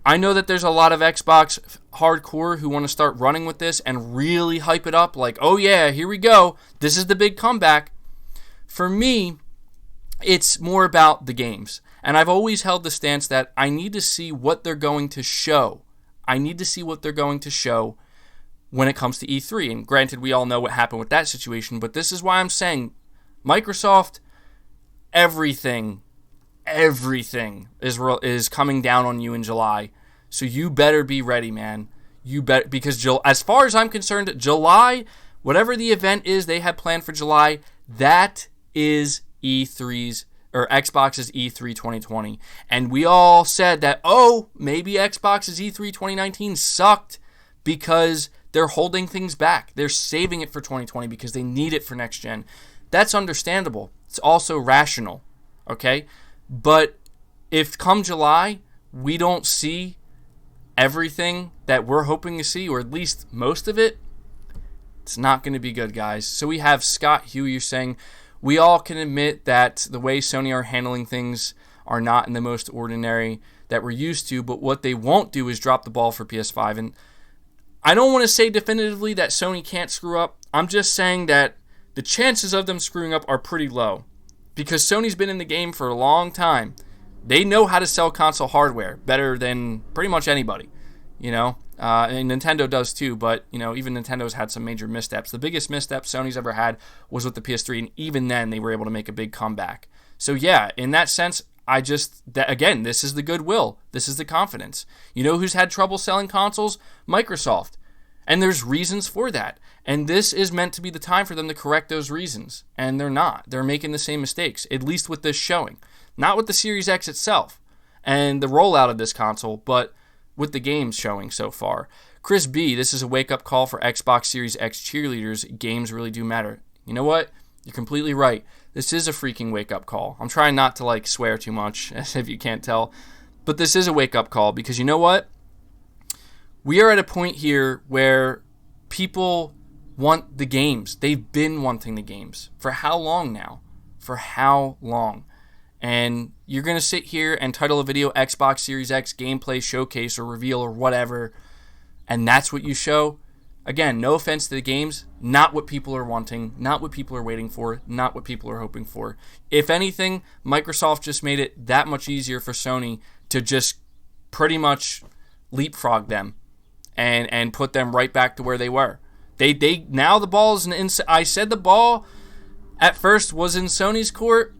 know that there's a lot of Xbox hardcore who want to start running with this and really hype it up like, oh yeah, here we go. This is the big comeback. For me, it's more about the games. And I've always held the stance that I need to see what they're going to show. I need to see what they're going to show when it comes to E3. And granted, we all know what happened with that situation, but this is why I'm saying Microsoft, everything is coming down on you in July. So you better be ready, man. You bet, because as far as I'm concerned, July, whatever the event is they have planned for July, that is E3's or Xbox's E3 2020. And we all said that, maybe Xbox's E3 2019 sucked because they're holding things back. They're saving it for 2020 because they need it for next gen. That's understandable. It's also rational, okay? But if come July, we don't see everything that we're hoping to see, or at least most of it, it's not going to be good, guys. So we have Scott Huey saying, we all can admit that the way Sony are handling things are not in the most ordinary that we're used to, but what they won't do is drop the ball for PS5. And I don't want to say definitively that Sony can't screw up. I'm just saying that the chances of them screwing up are pretty low because Sony's been in the game for a long time. They know how to sell console hardware better than pretty much anybody, and Nintendo does too, but, even Nintendo's had some major missteps. The biggest misstep Sony's ever had was with the PS3, and even then they were able to make a big comeback. So yeah, in that sense, again, this is the goodwill. This is the confidence. You know who's had trouble selling consoles? Microsoft. And there's reasons for that. And this is meant to be the time for them to correct those reasons. And they're not. They're making the same mistakes, at least with this showing. Not with the Series X itself and the rollout of this console, but with the games showing so far. Chris B, this is a wake-up call for Xbox Series X cheerleaders. Games really do matter. You know what? You're completely right. This is a freaking wake-up call. I'm trying not to swear too much, as if you can't tell. But this is a wake-up call because you know what? We are at a point here where people want the games. They've been wanting the games. For how long now? For how long? And you're going to sit here and title a video Xbox Series X gameplay showcase or reveal or whatever, and that's what you show? Again, no offense to the games, not what people are wanting, not what people are waiting for, not what people are hoping for. If anything, Microsoft just made it that much easier for Sony to just pretty much leapfrog them and put them right back to where they were. They now the ball is I said the ball at first was in Sony's court.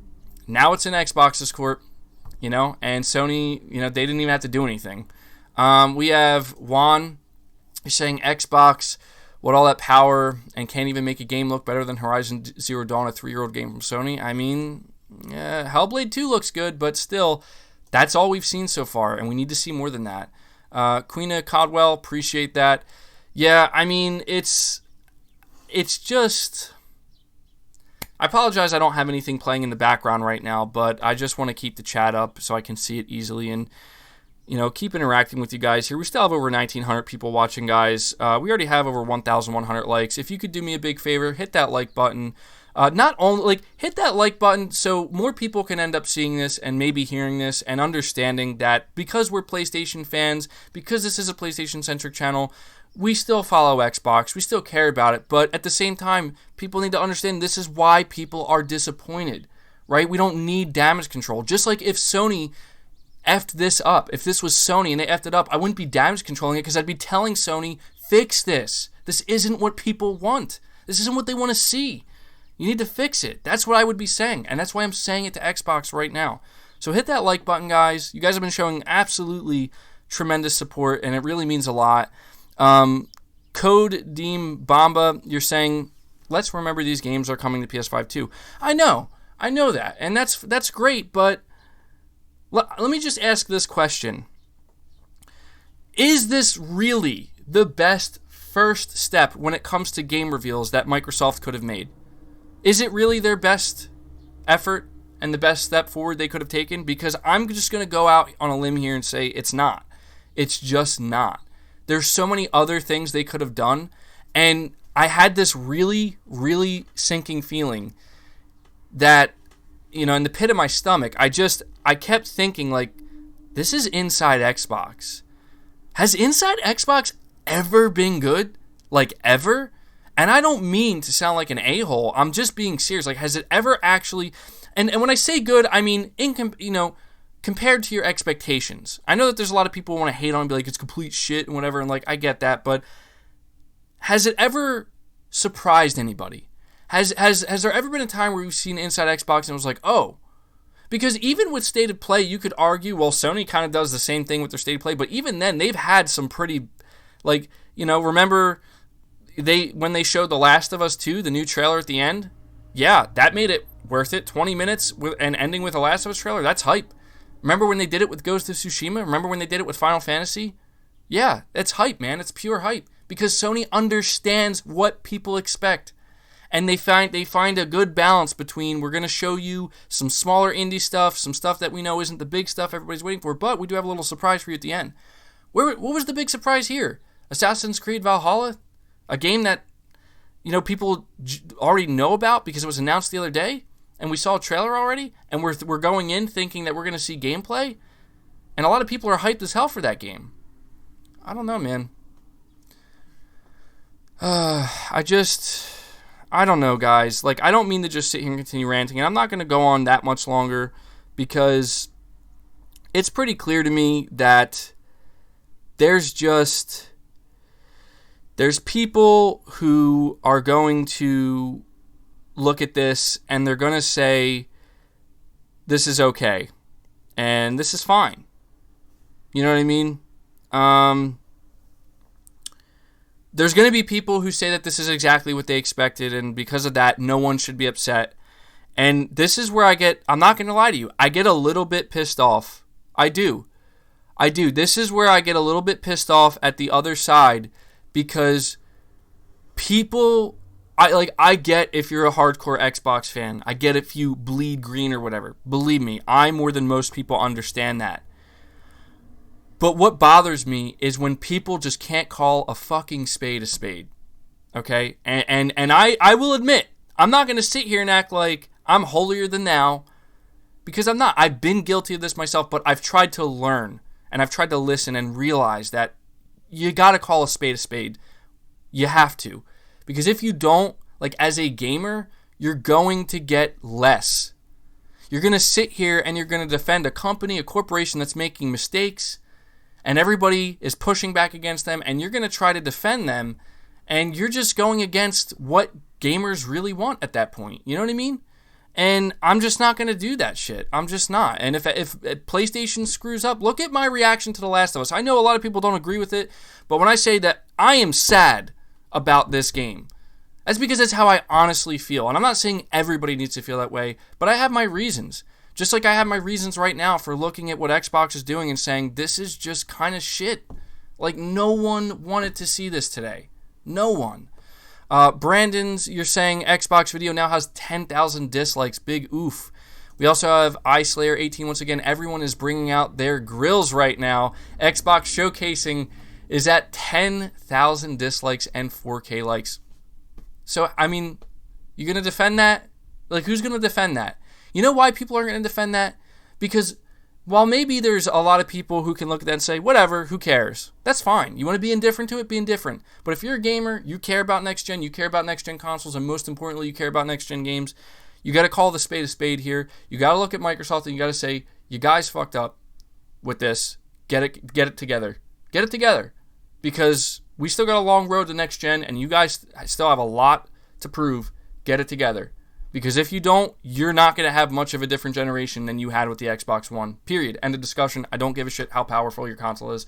Now it's in Xbox's court, and Sony, they didn't even have to do anything. We have Juan saying Xbox, what all that power, and can't even make a game look better than Horizon Zero Dawn, a 3-year-old game from Sony. I mean, Hellblade 2 looks good, but still, that's all we've seen so far, and we need to see more than that. Queena Codwell, appreciate that. Yeah, I mean, it's just... I apologize I don't have anything playing in the background right now, but I just want to keep the chat up so I can see it easily and, keep interacting with you guys here. We still have over 1,900 people watching, guys. We already have over 1,100 likes. If you could do me a big favor, hit that like button. Not only, hit that like button so more people can end up seeing this and maybe hearing this and understanding that because we're PlayStation fans, because this is a PlayStation-centric channel, we still follow Xbox, we still care about it, but at the same time, people need to understand this is why people are disappointed, right? We don't need damage control. Just like if Sony effed this up, if this was Sony and they effed it up, I wouldn't be damage controlling it because I'd be telling Sony, fix this. This isn't what people want. This isn't what they want to see. You need to fix it. That's what I would be saying, and that's why I'm saying it to Xbox right now. So hit that like button, guys. You guys have been showing absolutely tremendous support, and it really means a lot. Code Deem Bomba, you're saying, let's remember these games are coming to PS5 too. I know that, and that's great, but let me just ask this question. Is this really the best first step when it comes to game reveals that Microsoft could have made? Is it really their best effort and the best step forward they could have taken? Because I'm just going to go out on a limb here and say it's not. It's just not. There's so many other things they could have done, and I had this really, really sinking feeling that, in the pit of my stomach, I kept thinking, this is Inside Xbox. Has Inside Xbox ever been good? Ever? And I don't mean to sound like an a-hole. I'm just being serious. Has it ever actually... And when I say good, I mean, compared to your expectations. I know that there's a lot of people who want to hate on it and be like, it's complete shit and whatever, and I get that, but has it ever surprised anybody? Has there ever been a time where we've seen Inside Xbox and it was like, oh? Because even with State of Play, you could argue, well, Sony kind of does the same thing with their State of Play, but even then, they've had some pretty, like, remember when they showed The Last of Us 2, the new trailer at the end? Yeah, that made it worth it. 20 minutes and ending with a Last of Us trailer, that's hype. Remember when they did it with Ghost of Tsushima? Remember when they did it with Final Fantasy? Yeah, it's hype, man. It's pure hype. Because Sony understands what people expect. And they find a good balance between, we're going to show you some smaller indie stuff, some stuff that we know isn't the big stuff everybody's waiting for, but we do have a little surprise for you at the end. What was the big surprise here? Assassin's Creed Valhalla? A game that, people already know about because it was announced the other day, and we saw a trailer already, and we're going in thinking that we're going to see gameplay, and a lot of people are hyped as hell for that game. I don't know, man. I don't know, guys. Like, I don't mean to just sit here and continue ranting, and I'm not going to go on that much longer because it's pretty clear to me that there's people who are going to look at this and they're going to say, this is okay, and this is fine. You know what I mean? There's going to be people who say that this is exactly what they expected, and because of that, no one should be upset. And this is where I'm not going to lie to you, I get a little bit pissed off. I do. This is where I get a little bit pissed off at the other side, because people, I get if you're a hardcore Xbox fan. I get if you bleed green or whatever. Believe me, I more than most people understand that. But what bothers me is when people just can't call a fucking spade a spade. Okay? And I will admit, I'm not going to sit here and act like I'm holier than thou, because I'm not. I've been guilty of this myself, but I've tried to learn, and I've tried to listen and realize that you got to call a spade a spade. You have to. Because if you don't, like, as a gamer, you're going to get less. You're going to sit here and you're going to defend a company, a corporation that's making mistakes, and everybody is pushing back against them, and you're going to try to defend them, and you're just going against what gamers really want at that point. You know what I mean? And I'm just not going to do that shit. I'm just not. And if PlayStation screws up, look at my reaction to The Last of Us. I know a lot of people don't agree with it, but when I say that I am sad about this game, that's because that's how I honestly feel. And I'm not saying everybody needs to feel that way, but I have my reasons. Just like I have my reasons right now for looking at what Xbox is doing and saying, this is just kind of shit. Like, no one wanted to see this today. No one. Brandon's, you're saying Xbox video now has 10,000 dislikes. Big oof. We also have iSlayer18. Once again, everyone is bringing out their grills right now. Xbox showcasing is at 10,000 dislikes and 4K likes. So, I mean, you going to defend that? Like, who's going to defend that? You know why people are going to defend that? Because while maybe there's a lot of people who can look at that and say, whatever, who cares? That's fine. You want to be indifferent to it? Be indifferent. But if you're a gamer, you care about next gen, you care about next gen consoles, and most importantly, you care about next gen games, you got to call the spade a spade here. You got to look at Microsoft and you got to say, you guys fucked up with this. Get it together. Get it together. Because we still got a long road to next gen, and you guys still have a lot to prove. Get it together. Because if you don't, you're not going to have much of a different generation than you had with the Xbox One. Period. End of discussion. I don't give a shit how powerful your console is.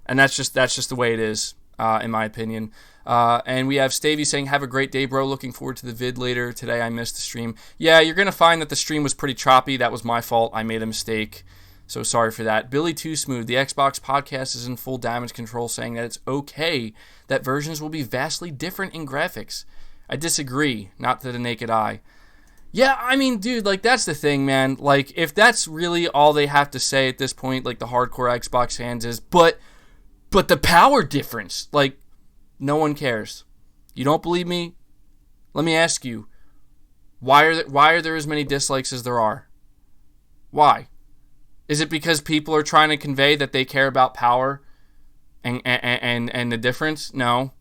And that's just the way it is, in my opinion. And we have Stavey saying, have a great day, bro. Looking forward to the vid later. Today I missed the stream. Yeah, you're going to find that the stream was pretty choppy. That was my fault. I made a mistake. So sorry for that. Billy Too Smooth, the Xbox podcast is in full damage control, saying that it's okay that versions will be vastly different in graphics. I disagree, not to the naked eye. Yeah, I mean, dude, like, that's the thing, man. Like, if that's really all they have to say at this point, like, the hardcore Xbox fans is, but the power difference, like, no one cares. You don't believe me? Let me ask you, why are there as many dislikes as there are? Why? Is it because people are trying to convey that they care about power and the difference? No.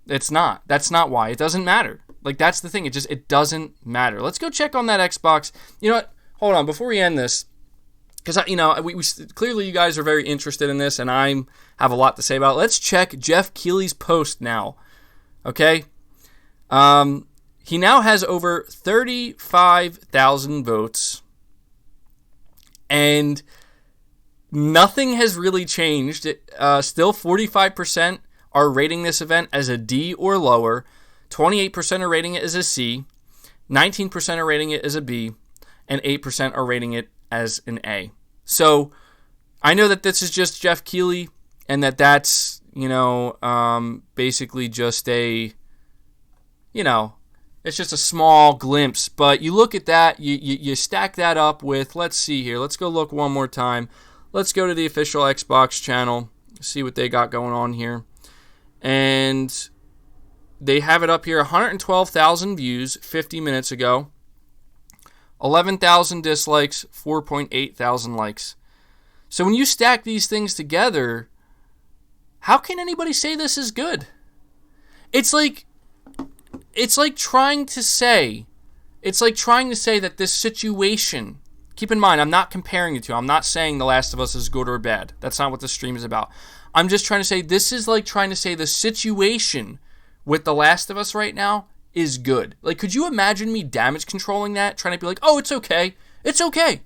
It's not. That's not why. It doesn't matter. Like, that's the thing. It doesn't matter. Let's go check on that Xbox. You know what? Hold on. Before we end this, because, we clearly you guys are very interested in this, and I have a lot to say about it. Let's check Jeff Keighley's post now. Okay? He now has over 35,000 votes, and nothing has really changed. Still 45% are rating this event as a D or lower, 28% are rating it as a C, 19% are rating it as a B, and 8% are rating it as an A. So I know that this is just Jeff Keighley, and that's, basically just a, it's just a small glimpse. But you look at that, you stack that up with, let's see here, let's go look one more time. Let's go to the official Xbox channel, see what they got going on here. And they have it up here, 112,000 views 50 minutes ago, 11,000 dislikes, 4.8 thousand likes. So when you stack these things together, how can anybody say this is good? It's like trying to say that this situation, keep in mind, I'm not comparing the two. I'm not saying The Last of Us is good or bad. That's not what this stream is about. I'm just trying to say this is like trying to say the situation with The Last of Us right now is good. Like, could you imagine me damage controlling that? Trying to be like, oh, it's okay. It's okay.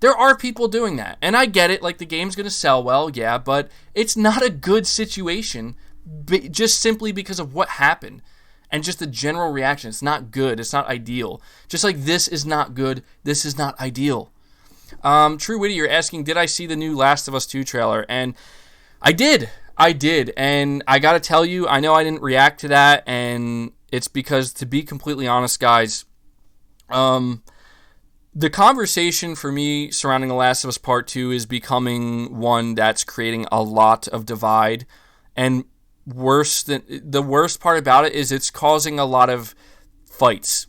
There are people doing that. And I get it. Like, the game's going to sell well, yeah, but it's not a good situation just simply because of what happened. And just the general reaction. It's not good. It's not ideal. Just like this is not good. This is not ideal. True Witty, you're asking, did I see the new Last of Us 2 trailer? And I did. And I got to tell you, I know I didn't react to that. And it's because, to be completely honest, guys, the conversation for me surrounding The Last of Us Part 2 is becoming one that's creating a lot of divide. And the worst part about it is it's causing a lot of fights.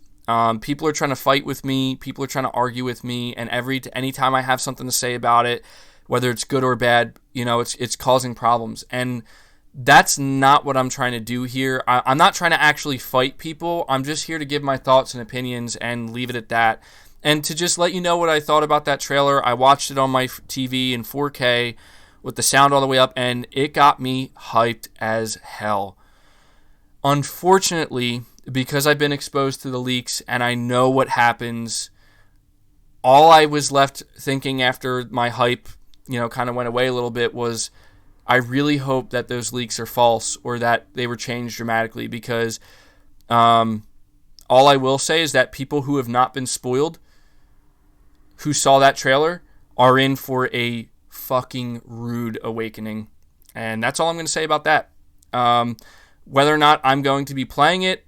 People are trying to fight with me. People are trying to argue with me. And anytime I have something to say about it, whether it's good or bad, it's causing problems. And that's not what I'm trying to do here. I'm not trying to actually fight people. I'm just here to give my thoughts and opinions and leave it at that. And to just let you know what I thought about that trailer. I watched it on my TV in 4K with the sound all the way up, and it got me hyped as hell. Unfortunately, because I've been exposed to the leaks and I know what happens, all I was left thinking after my hype, kind of went away a little bit was, I really hope that those leaks are false or that they were changed dramatically, because all I will say is that people who have not been spoiled, who saw that trailer, are in for a fucking rude awakening. And that's all I'm going to say about that. Whether or not I'm going to be playing it,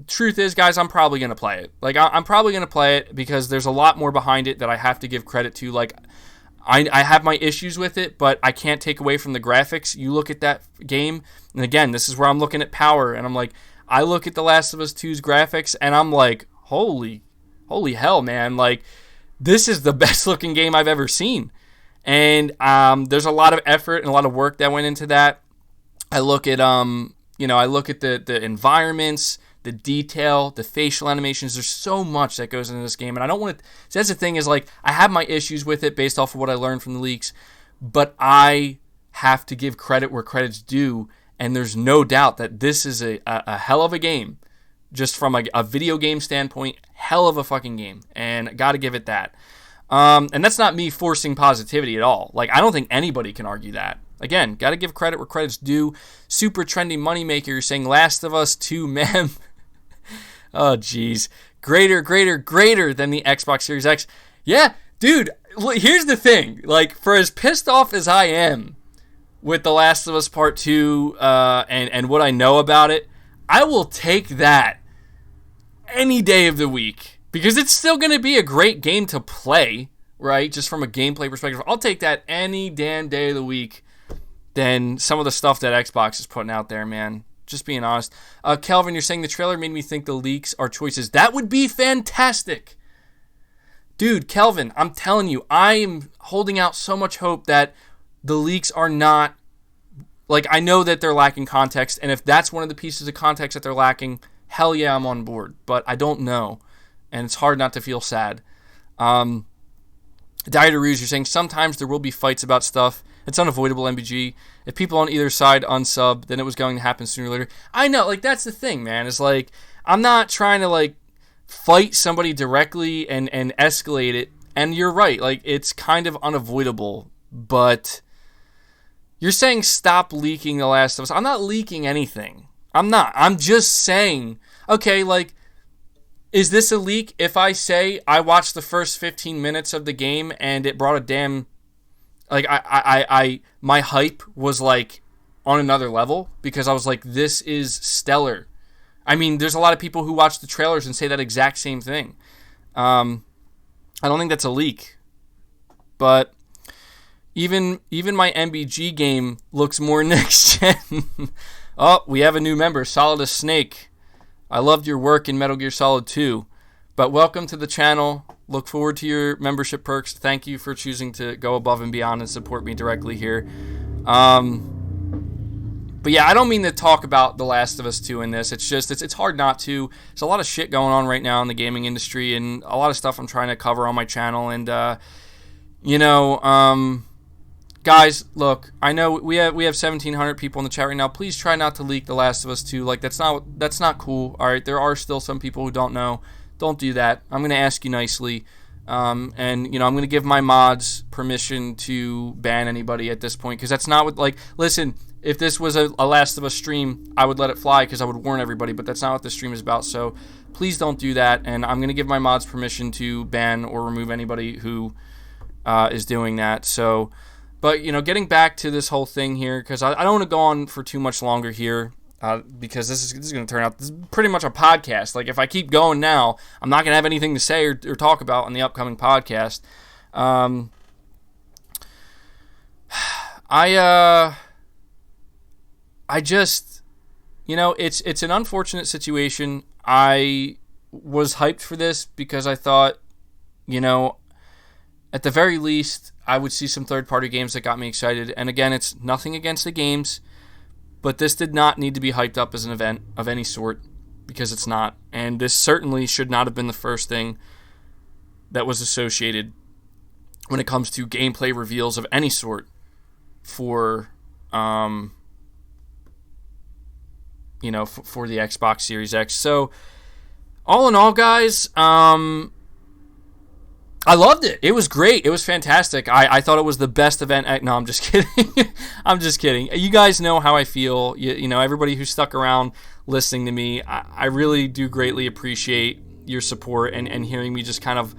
truth is, guys, I'm probably going to play it. Like, I'm probably going to play it because there's a lot more behind it that I have to give credit to. Like, I have my issues with it, but I can't take away from the graphics. You look at that game, and again, this is where I'm looking at power, and I'm like, I look at The Last of Us 2's graphics, and I'm like, holy hell, man. Like, this is the best looking game I've ever seen. And there's a lot of effort and a lot of work that went into that. I look at the environments, the detail, the facial animations. There's so much that goes into this game, and I don't want to. So that's the thing, is like, I have my issues with it based off of what I learned from the leaks, but I have to give credit where credit's due, and there's no doubt that this is a hell of a game, just from a video game standpoint. Hell of a fucking game, and got to give it that. And that's not me forcing positivity at all. Like, I don't think anybody can argue that. Again, got to give credit where credit's due. Super trendy moneymaker saying Last of Us 2 mem. Oh, jeez. Greater than the Xbox Series X. Yeah, dude, here's the thing. Like, for as pissed off as I am with The Last of Us Part 2 and what I know about it, I will take that any day of the week. Because it's still going to be a great game to play, right? Just from a gameplay perspective. I'll take that any damn day of the week than some of the stuff that Xbox is putting out there, man. Just being honest. Kelvin, you're saying the trailer made me think the leaks are choices. That would be fantastic. Dude, Kelvin, I'm telling you, I am holding out so much hope that the leaks are not... Like, I know that they're lacking context, and if that's one of the pieces of context that they're lacking, hell yeah, I'm on board. But I don't know. And it's hard not to feel sad. Diet Rouge, you're saying sometimes there will be fights about stuff It's unavoidable, MBG. If people on either side unsub, then it was going to happen sooner or later. I know, like, that's the thing, man. It's like, I'm not trying to, like, fight somebody directly and escalate it. And you're right, like, it's kind of unavoidable. But you're saying stop leaking The Last of Us. I'm not leaking anything. I'm not. I'm just saying, okay, like, is this a leak if I say I watched the first 15 minutes of the game and it brought a damn, like, my hype was, like, on another level because I was like, this is stellar. I mean, there's a lot of people who watch the trailers and say that exact same thing. I don't think that's a leak. But even my MBG game looks more next gen. Oh, we have a new member, Solid as Snake. I loved your work in Metal Gear Solid 2. But welcome to the channel. Look forward to your membership perks. Thank you for choosing to go above and beyond and support me directly here. But yeah, I don't mean to talk about The Last of Us 2 in this. It's just, it's hard not to. There's a lot of shit going on right now in the gaming industry and a lot of stuff I'm trying to cover on my channel. And, guys, look, I know we have 1,700 people in the chat right now. Please try not to leak The Last of Us 2. Like, that's not cool. All right, there are still some people who don't know. Don't do that. I'm going to ask you nicely. And, I'm going to give my mods permission to ban anybody at this point because that's not what, like, listen, if this was a Last of Us stream, I would let it fly because I would warn everybody, but that's not what this stream is about. So please don't do that. And I'm going to give my mods permission to ban or remove anybody who is doing that. So, but, getting back to this whole thing here, because I don't want to go on for too much longer here, because this is going to turn out, this is pretty much a podcast. Like, if I keep going now, I'm not going to have anything to say or talk about in the upcoming podcast. I just, it's an unfortunate situation. I was hyped for this because I thought, at the very least, I would see some third-party games that got me excited. And again, it's nothing against the games, but this did not need to be hyped up as an event of any sort because it's not. And this certainly should not have been the first thing that was associated when it comes to gameplay reveals of any sort for for the Xbox Series X. So, all in all, guys, I loved it. It was great. It was fantastic. I thought it was the best event. No, I'm just kidding. I'm just kidding. You guys know how I feel. Everybody who stuck around listening to me, I really do greatly appreciate your support and hearing me just kind of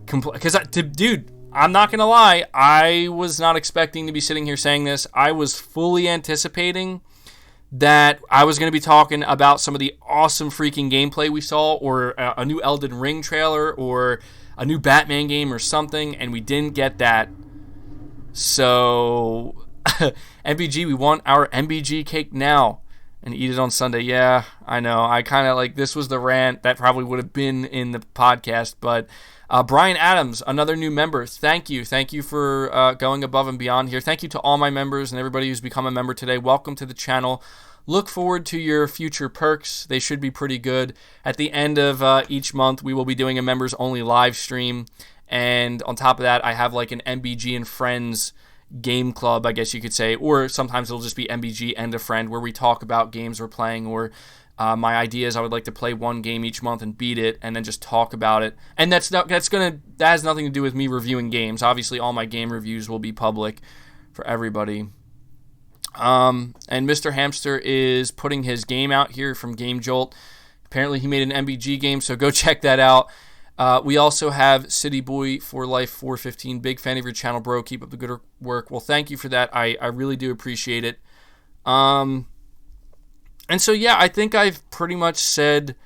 complain. Because, dude, I'm not going to lie. I was not expecting to be sitting here saying this. I was fully anticipating that I was going to be talking about some of the awesome freaking gameplay we saw, or a new Elden Ring trailer, or a new Batman game or something, and we didn't get that. So, MBG, we want our MBG cake now and eat it on Sunday. Yeah, I know. I kind of this was the rant that probably would have been in the podcast, but Brian Adams, another new member, thank you. Thank you for going above and beyond here. Thank you to all my members and everybody who's become a member today. Welcome to the channel. Look forward to your future perks. They should be pretty good. At the end of each month, we will be doing a members-only live stream. And on top of that, I have an MBG and Friends game club, I guess you could say. Or sometimes it'll just be MBG and a friend, where we talk about games we're playing, or my ideas. I would like to play one game each month and beat it, and then just talk about it. And that has nothing to do with me reviewing games. Obviously, all my game reviews will be public for everybody. And Mr. Hamster is putting his game out here from Game Jolt. Apparently, he made an MBG game, so go check that out. We also have City Boy for Life 415. Big fan of your channel, bro. Keep up the good work. Well, thank you for that. I really do appreciate it. And so, yeah, I think I've pretty much said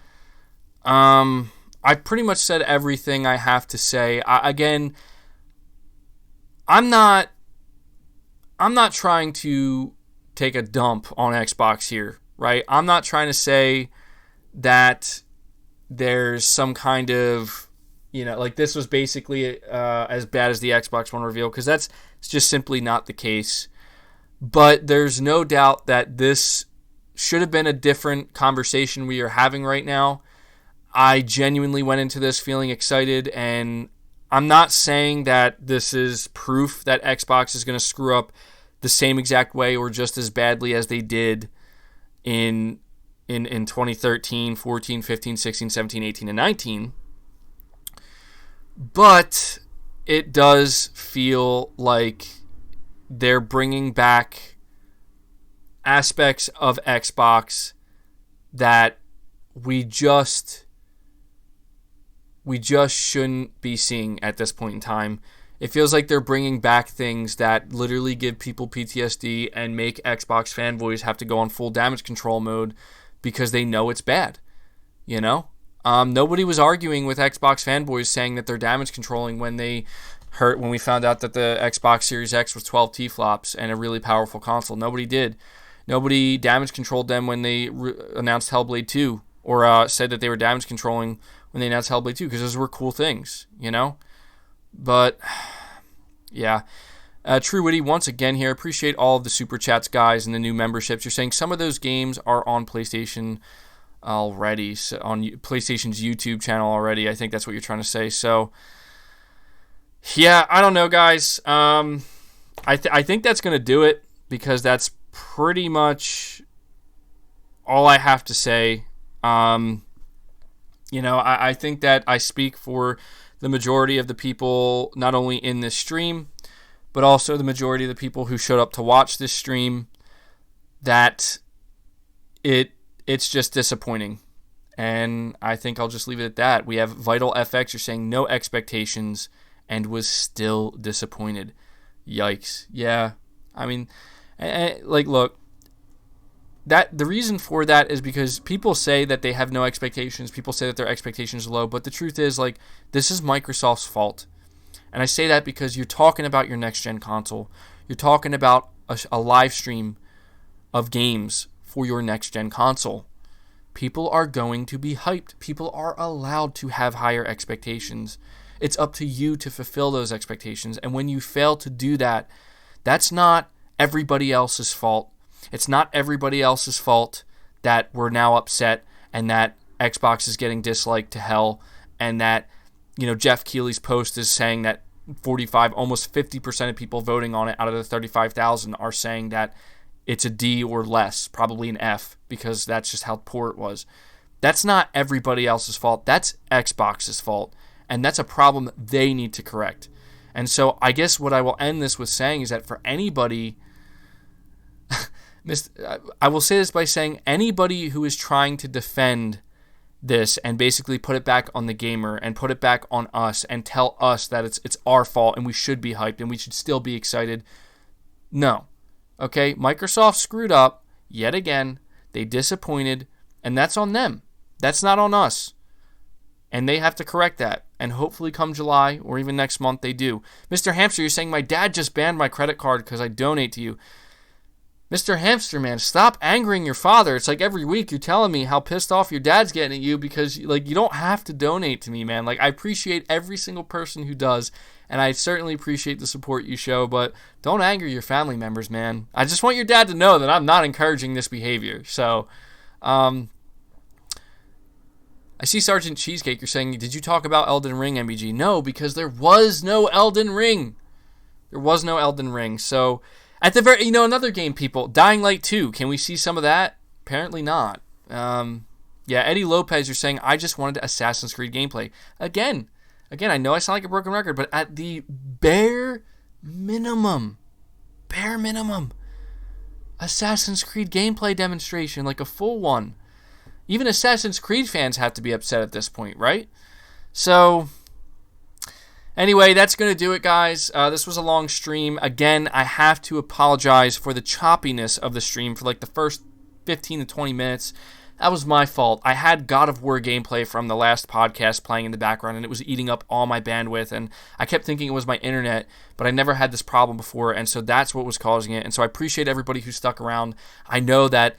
everything I have to say. I'm not trying to take a dump on Xbox here, right? I'm not trying to say that there's some kind of, this was basically as bad as the Xbox One reveal, because it's just simply not the case. But there's no doubt that this should have been a different conversation we are having right now. I genuinely went into this feeling excited, and I'm not saying that this is proof that Xbox is going to screw up the same exact way or just as badly as they did in 2013, 14, 15, 16, 17, 18, and 19. But it does feel like they're bringing back aspects of Xbox that we just shouldn't be seeing at this point in time. It feels like they're bringing back things that literally give people PTSD and make Xbox fanboys have to go on full damage control mode because they know it's bad. You know? Nobody was arguing with Xbox fanboys saying that they're damage controlling when we found out that the Xbox Series X was 12 T-flops and a really powerful console. Nobody did. Nobody damage controlled them when they announced Hellblade 2 or said that they were damage controlling when they announced Hellblade 2 because those were cool things, you know? But, yeah. True Witty, once again here, appreciate all of the super chats, guys, and the new memberships. You're saying some of those games are on PlayStation already, so on PlayStation's YouTube channel already. I think that's what you're trying to say. So, yeah, I don't know, guys. I think that's going to do it because that's pretty much all I have to say. I think that I speak for the majority of the people, not only in this stream, but also the majority of the people who showed up to watch this stream, that it's just disappointing. And I think I'll just leave it at that. We have Vital FX, you're saying no expectations and was still disappointed. Yikes. Yeah. I mean, look, that the reason for that is because people say that they have no expectations. People say that their expectations are low. But the truth is, this is Microsoft's fault. And I say that because you're talking about your next-gen console. You're talking about a live stream of games for your next-gen console. People are going to be hyped. People are allowed to have higher expectations. It's up to you to fulfill those expectations. And when you fail to do that, that's not everybody else's fault. It's not everybody else's fault that we're now upset and that Xbox is getting disliked to hell and that, Jeff Keighley's post is saying that 45, almost 50% of people voting on it out of the 35,000 are saying that it's a D or less, probably an F, because that's just how poor it was. That's not everybody else's fault. That's Xbox's fault, and that's a problem they need to correct. And so I guess what I will end this with saying is that for anybody, I will say this by saying anybody who is trying to defend this and basically put it back on the gamer and put it back on us and tell us that it's our fault and we should be hyped and we should still be excited. No. Okay, Microsoft screwed up yet again. They disappointed, and that's on them. That's not on us. And they have to correct that. And hopefully come July or even next month they do. Mr. Hamster, you're saying my dad just banned my credit card because I donate to you. Mr. Hamster, man, stop angering your father. It's like every week you're telling me how pissed off your dad's getting at you because, you don't have to donate to me, man. I appreciate every single person who does, and I certainly appreciate the support you show, but don't anger your family members, man. I just want your dad to know that I'm not encouraging this behavior. So, I see Sergeant Cheesecake, you're saying, did you talk about Elden Ring, MBG? No, because there was no Elden Ring. There was no Elden Ring, so... At the very, another game, people, Dying Light 2, can we see some of that? Apparently not. Eddie Lopez, you're saying, I just wanted Assassin's Creed gameplay. Again, I know I sound like a broken record, but at the bare minimum, Assassin's Creed gameplay demonstration, like a full one. Even Assassin's Creed fans have to be upset at this point, right? So... Anyway, that's going to do it, guys. This was a long stream. Again, I have to apologize for the choppiness of the stream for the first 15 to 20 minutes. That was my fault. I had God of War gameplay from the last podcast playing in the background, and it was eating up all my bandwidth, and I kept thinking it was my internet, but I never had this problem before, and so that's what was causing it. And so I appreciate everybody who stuck around. I know that,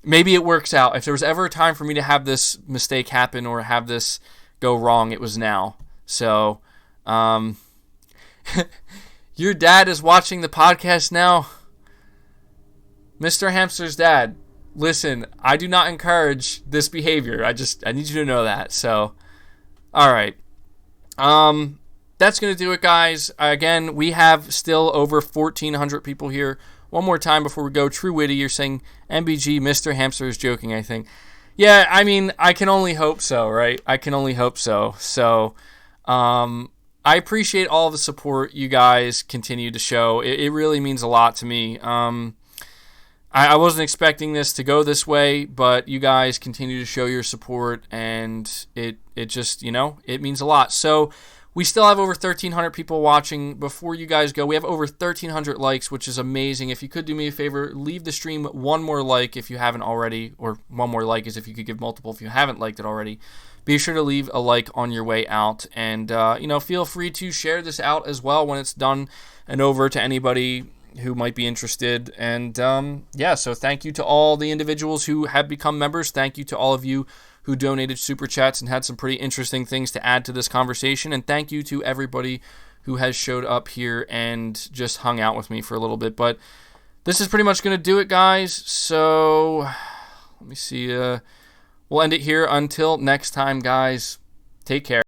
maybe it works out. If there was ever a time for me to have this mistake happen or have this go wrong, it was now. So, your dad is watching the podcast now. Mr. Hamster's dad, listen, I do not encourage this behavior. I need you to know that. So, all right. That's going to do it, guys. Again, we have still over 1,400 people here. One more time before we go. True Witty, you're saying MBG, Mr. Hamster is joking, I think. Yeah, I mean, I can only hope so, right? I can only hope so. So, I appreciate all the support you guys continue to show. It really means a lot to me. I wasn't expecting this to go this way, but you guys continue to show your support, and it just, it means a lot. So we still have over 1,300 people watching. Before you guys go, we have over 1,300 likes, which is amazing. If you could do me a favor, leave the stream one more like if you haven't already, or one more like is if you could give multiple if you haven't liked it already. Be sure to leave a like on your way out, and feel free to share this out as well when it's done and over to anybody who might be interested. And so thank you to all the individuals who have become members. Thank you to all of you who donated super chats and had some pretty interesting things to add to this conversation. And thank you to everybody who has showed up here and just hung out with me for a little bit. But this is pretty much going to do it, guys. So let me see. We'll end it here. Until next time, guys. Take care.